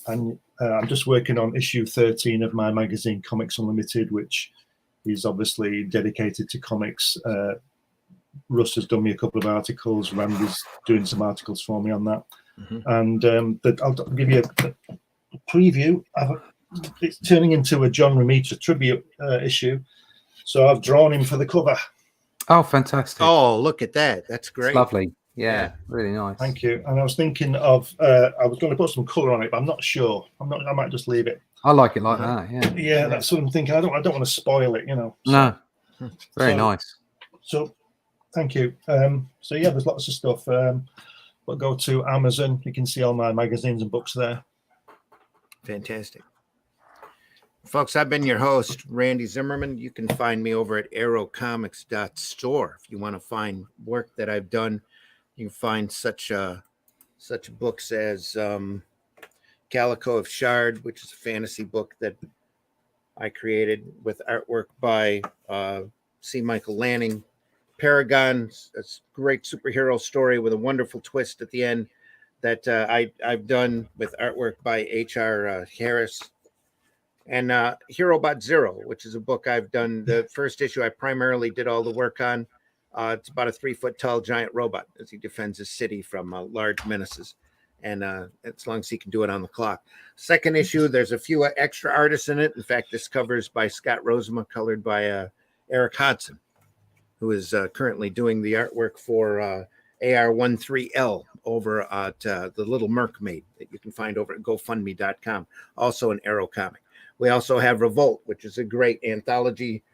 And I'm just working on issue 13 of my magazine, Comics Unlimited, which is obviously dedicated to comics. Russ has done me a couple of articles. Randy's doing some articles for me on that. And I'll give you a preview. It's turning into a John Romita tribute issue. So I've drawn him for the cover. Oh, fantastic. Oh, look at that. That's great. It's lovely. Yeah, really nice. Thank you. And I was thinking of, I was going to put some colour on it, but I'm not sure. I might just leave it. I like it like that. Yeah. Yeah, that's what I'm thinking. I don't want to spoil it, you know. So, No. Very nice. So, thank you. So yeah, there's lots of stuff. But go to Amazon. You can see all my magazines and books there. Fantastic. Folks, I've been your host, Randy Zimmerman. You can find me over at arrowcomics.store if you want to find work that I've done You can find such books as Calico of Shard, which is a fantasy book that I created with artwork by C. Michael Lanning. Paragon, a great superhero story with a wonderful twist at the end that I've done with artwork by H.R. Harris. And HeroBot Zero, which is a book I've done. The first issue I primarily did all the work on. It's about a 3-foot tall giant robot as he defends his city from large menaces. And as long as he can do it on the clock. Second issue, there's a few extra artists in it. In fact, this cover is by Scott Rosema, colored by Eric Hodson, who is currently doing the artwork for AR13L over at The Little Mermaid that you can find over at GoFundMe.com, also an Arrow comic. We also have Revolt, which is a great anthology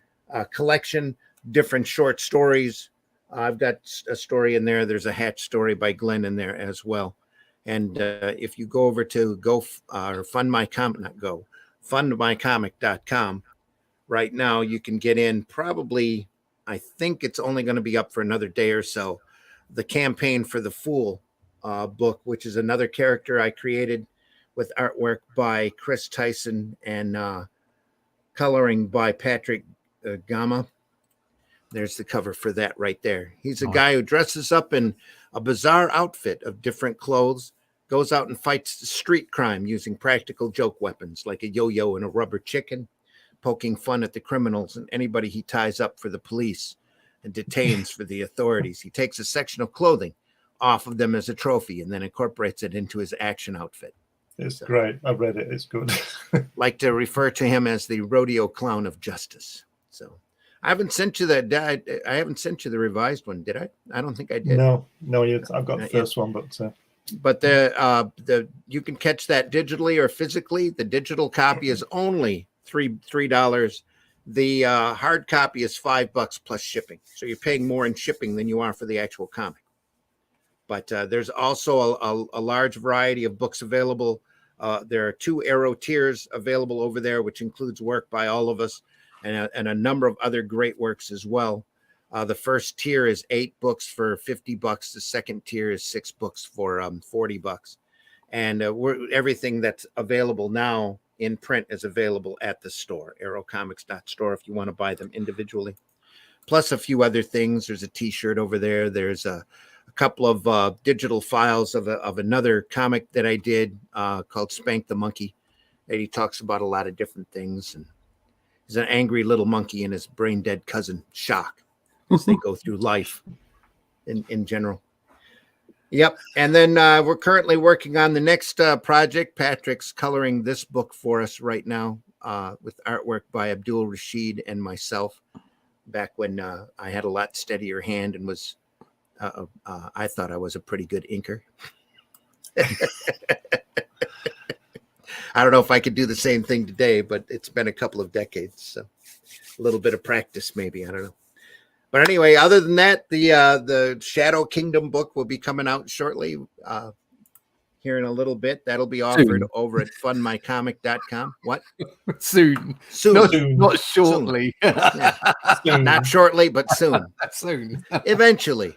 collection, different short stories. I've got a story in there. There's a Hatch story by Glenn in there as well. And if you go over to fundmycomic.com right now, you can get in probably, I think it's only going to be up for another day or so, the Campaign for the Fool book, which is another character I created with artwork by Chris Tyson and coloring by Patrick Gama. There's the cover for that right there. He's a guy who dresses up in a bizarre outfit of different clothes, goes out and fights street crime using practical joke weapons like a yo-yo and a rubber chicken, poking fun at the criminals and anybody he ties up for the police and detains for the authorities. He takes a section of clothing off of them as a trophy and then incorporates it into his action outfit. It's great. I've read it. It's good. Like to refer to him as the rodeo clown of justice. So I haven't sent you that. I haven't sent you the revised one, did I? I don't think I did. No, I've got the first one, but the you can catch that digitally or physically. The digital copy is only $3. The hard copy is $5 plus shipping. So you're paying more in shipping than you are for the actual comic. But there's also a large variety of books available. There are 2 Arrow tiers available over there, which includes work by all of us and a number of other great works as well. The first tier is 8 books for $50. The second tier is 6 books for $40. And everything that's available now in print is available at the store, arrowcomics.store, if you want to buy them individually. Plus a few other things. There's a T-shirt over there. There's a couple of digital files of another comic that I did called Spank the Monkey. And he talks about a lot of different things. And he's an angry little monkey and his brain dead cousin, Shock, as they go through life in general. Yep. And then we're currently working on the next project. Patrick's coloring this book for us right now with artwork by Abdul Rashid and myself back when I had a lot steadier hand and was I thought I was a pretty good inker. I don't know if I could do the same thing today, but it's been a couple of decades. So a little bit of practice, maybe. I don't know. But anyway, other than that, the Shadow Kingdom book will be coming out shortly here in a little bit. That'll be offered over at fundmycomic.com. What? Soon. Not shortly. Soon. Yeah. Soon. Not shortly, but soon. Soon. Eventually.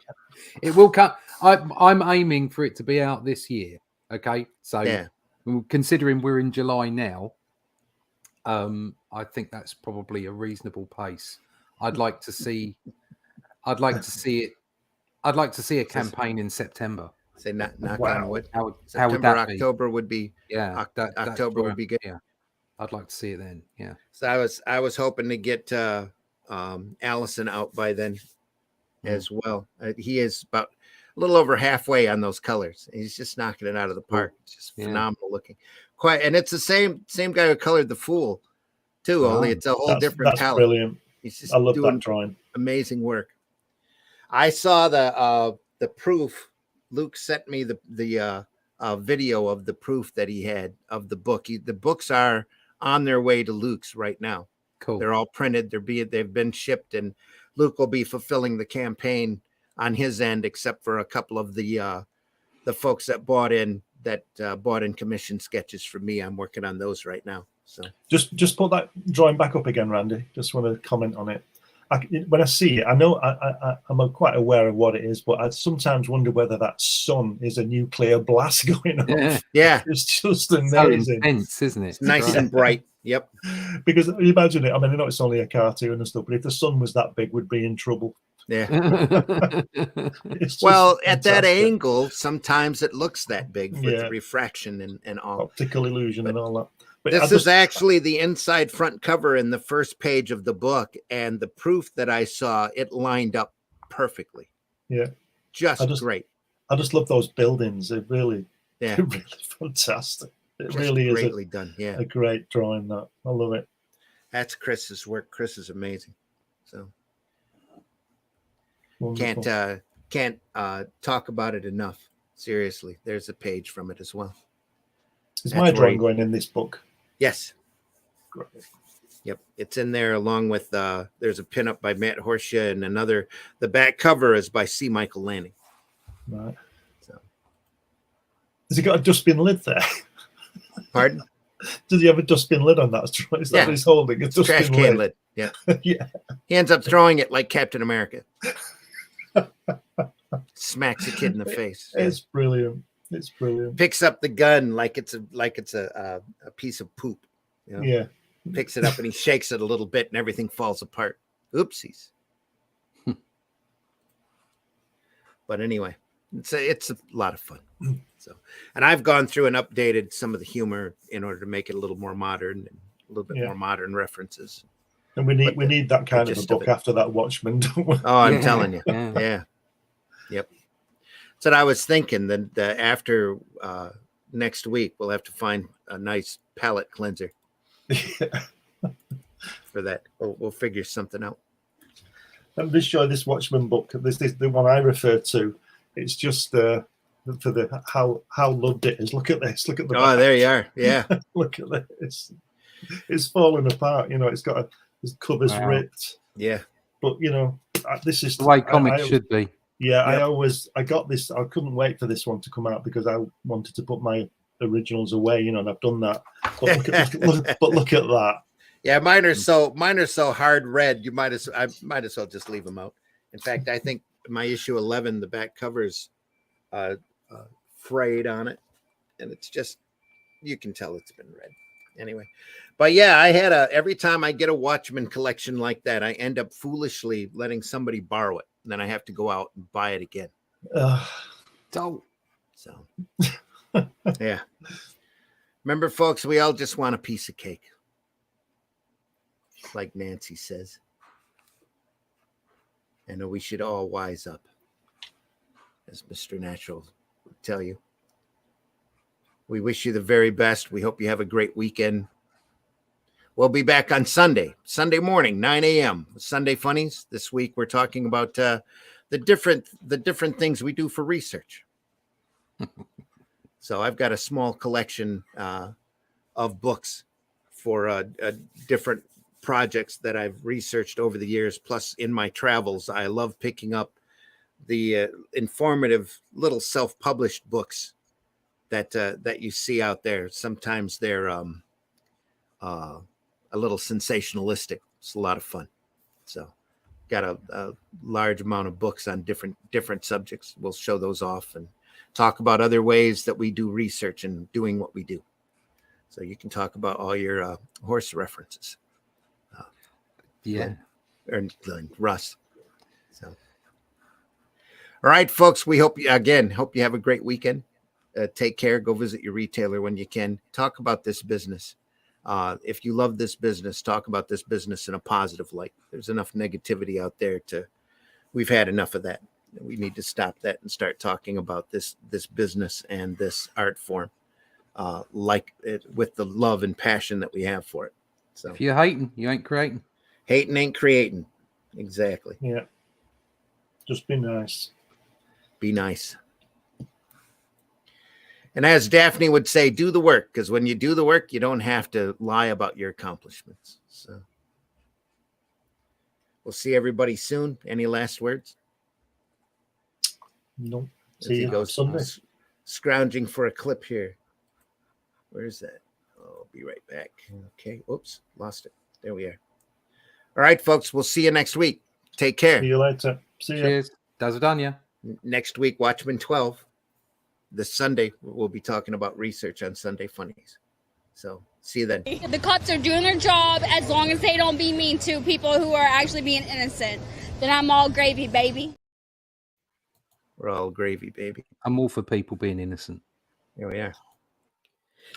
It will come. I'm aiming for it to be out this year. Okay. So yeah. Considering we're in July now, I think that's probably a reasonable pace. I'd like to see it. I'd like to see a campaign in September. Say knock on wood. How would September, that be? October would be. Yeah, October would be good. Yeah, I'd like to see it then. Yeah. So I was hoping to get Allison out by then as well. He is about a little over halfway on those colors. He's just knocking it out of the park. It's just phenomenal looking. Quite, and it's the same guy who colored the Fool too. Only it's a whole different color. Brilliant. He's just I love doing that drawing. Amazing work. I saw the proof. Luke sent me the video of the proof that he had of the book. The books are on their way to Luke's right now. Cool. They're all printed. They've been shipped, and Luke will be fulfilling the campaign on his end, except for a couple of the folks that bought in commission sketches for me. I'm working on those right now. So just put that drawing back up again, Randy. Just want to comment on it. when I see it, I know I'm quite aware of what it is, but I sometimes wonder whether that sun is a nuclear blast going off. Yeah. It's just So amazing. intense, isn't it? It's nice and bright. Yep. Because you imagine it. I mean, I know it's only a cartoon and stuff, but if the sun was that big, we'd be in trouble. Yeah. It's just Well, at that fantastic. angle, sometimes it looks that big with Yeah. the refraction and all. Optical illusion and all that. But This is actually the inside front cover in the first page of the book, and the proof that I saw, it lined up perfectly. Yeah. Just great. I just love those buildings. They're really, Yeah. they're really fantastic. It Just really is greatly done. Yeah. a great drawing. That I love it. That's Chris's work. Chris is amazing. So Wonderful. can't talk about it enough. Seriously, there's a page from it as well. Is my drawing going in this book? Yes. Great. Yep, it's in there along with there's a pinup by Matt Horsha and another. The back cover is by C. Michael Lanning. Right. So, has he got a dustbin lid there? Pardon? Does he have a dustbin lid on that? Is that what he's holding? A dustbin trash can lid. Yeah. Yeah. He ends up throwing it like Captain America. Smacks a kid in the face. It's brilliant. It's brilliant. Picks up the gun like it's a piece of poop. You know? Yeah. Picks it up and he shakes it a little bit and everything falls apart. Oopsies. But anyway, it's a lot of fun. So, and I've gone through and updated some of the humor in order to make it a little more modern and a little bit more modern references. And we need that kind of a book after that Watchmen, don't we? Oh, I'm telling you. Yeah. Yep. So I was thinking that after next week, we'll have to find a nice palate cleanser for that. We'll figure something out. I'm just showing this Watchmen book. This is the one I refer to. It's just for the how loved it is. Look at this. Look at the back. There you are. Yeah. Look at this. It's falling apart. You know, it's got the covers ripped. Yeah. But you know, this is the way comics should be. Yeah, yep. I got this. I couldn't wait for this one to come out because I wanted to put my originals away, you know, and I've done that. But look at that. Yeah, mine are so hard red. I might as well just leave them out. In fact, I think my issue 11, the back cover's frayed on it, and it's just, you can tell it's been read. Anyway, but yeah, I had every time I get a Watchmen collection like that, I end up foolishly letting somebody borrow it. And then I have to go out and buy it again. So yeah. Remember, folks, we all just want a piece of cake. Like Nancy says. I know we should all wise up, as Mr. Natural would tell you. We wish you the very best. We hope you have a great weekend. We'll be back on Sunday morning, 9 a.m. Sunday Funnies. This week we're talking about the different things we do for research. So I've got a small collection of books for different projects that I've researched over the years. Plus, in my travels, I love picking up the informative little self-published books that you see out there. Sometimes they're a little sensationalistic. It's a lot of fun. So got a large amount of books on different subjects. We'll show those off and talk about other ways that we do research and doing what we do. So you can talk about all your horse references. And Russ. So, all right, folks, we hope you have a great weekend. Take care. Go visit your retailer when you can. Talk about this business. If you love this business, talk about this business in a positive light. There's enough negativity out there we've had enough of that. We need to stop that and start talking about this business and this art form, like it, with the love and passion that we have for it. So if you're hating, you ain't creating. Hating ain't creating. Exactly. Yeah. Just be nice. Be nice. And as Daphne would say, do the work, because when you do the work, you don't have to lie about your accomplishments. So we'll see everybody soon. Any last words? No. See you goes Sunday. Scrounging for a clip here. Where is that? I'll be right back. Okay. Oops. Lost it. There we are. All right, folks. We'll see you next week. Take care. See you later. See you. Cheers. Do Zadania. Next week, Watchmen 12. This Sunday, we'll be talking about research on Sunday funnies. So see you then. The cops are doing their job as long as they don't be mean to people who are actually being innocent. Then I'm all gravy, baby. We're all gravy, baby. I'm all for people being innocent. Here we are.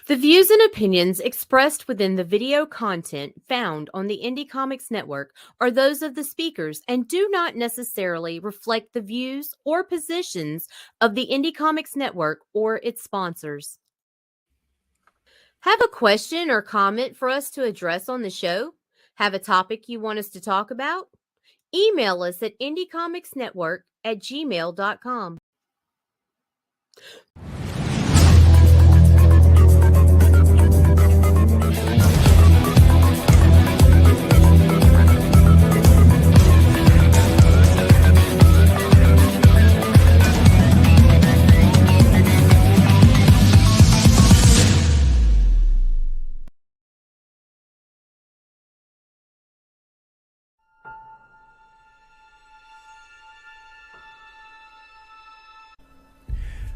The views and opinions expressed within the video content found on the Indie Comics Network are those of the speakers and do not necessarily reflect the views or positions of the Indie Comics Network or its sponsors. Have a question or comment for us to address on the show? Have a topic you want us to talk about? Email us at indiecomicsnetwork@gmail.com.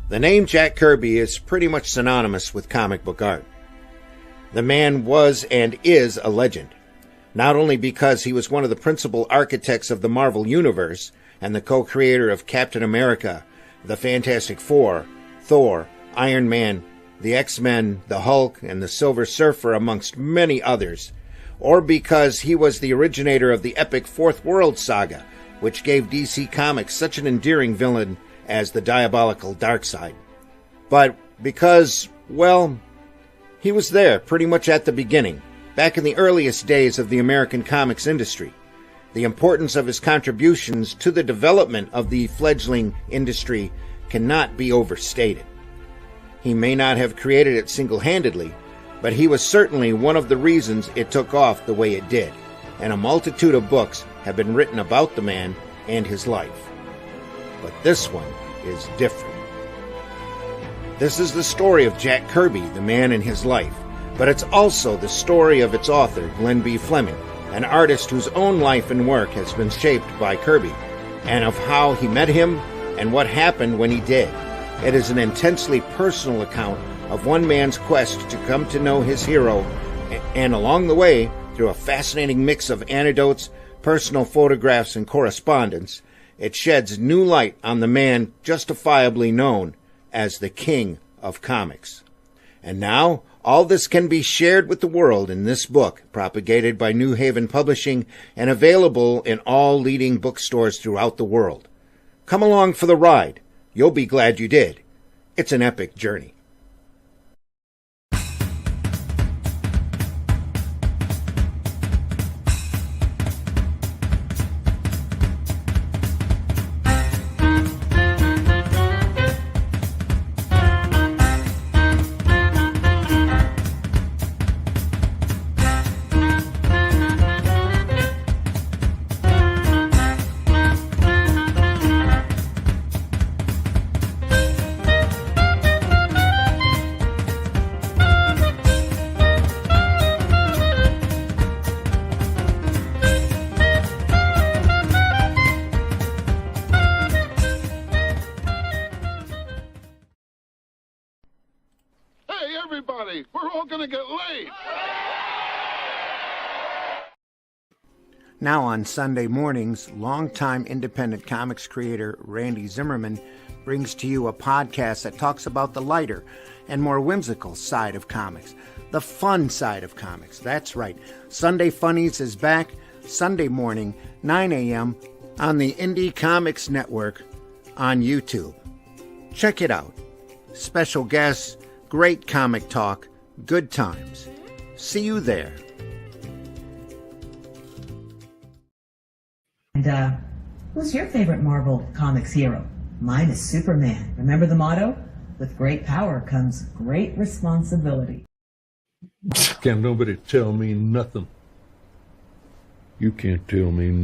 The name Jack Kirby is pretty much synonymous with comic book art. The man was and is a legend, not only because he was one of the principal architects of the Marvel Universe and the co-creator of Captain America, the Fantastic Four, Thor, Iron Man, the X-Men, the Hulk, and the Silver Surfer, amongst many others, or because he was the originator of the epic Fourth World saga, which gave DC Comics such an endearing villain as the diabolical Darkseid. But because, well, he was there pretty much at the beginning, back in the earliest days of the American comics industry. The importance of his contributions to the development of the fledgling industry cannot be overstated. He may not have created it single-handedly, but he was certainly one of the reasons it took off the way it did, and a multitude of books have been written about the man and his life. But this one is different. This is the story of Jack Kirby, the man and his life, but it's also the story of its author, Glenn B. Fleming, an artist whose own life and work has been shaped by Kirby, and of how he met him and what happened when he did. It is an intensely personal account of one man's quest to come to know his hero, and along the way, through a fascinating mix of anecdotes, personal photographs, and correspondence, it sheds new light on the man justifiably known as the King of Comics. And now, all this can be shared with the world in this book, propagated by New Haven Publishing and available in all leading bookstores throughout the world. Come along for the ride. You'll be glad you did. It's an epic journey. Hey, everybody, we're all gonna get late. Now on Sunday mornings, longtime independent comics creator Randy Zimmerman brings to you a podcast that talks about the lighter and more whimsical side of comics, the fun side of comics. That's right. Sunday Funnies is back Sunday morning, 9 a.m. on the Indie Comics Network on YouTube. Check it out. Special guests, great comic talk, good times. See you there. And who's your favorite Marvel Comics hero? Mine is Superman. Remember the motto? With great power comes great responsibility. Can't nobody tell me nothing. You can't tell me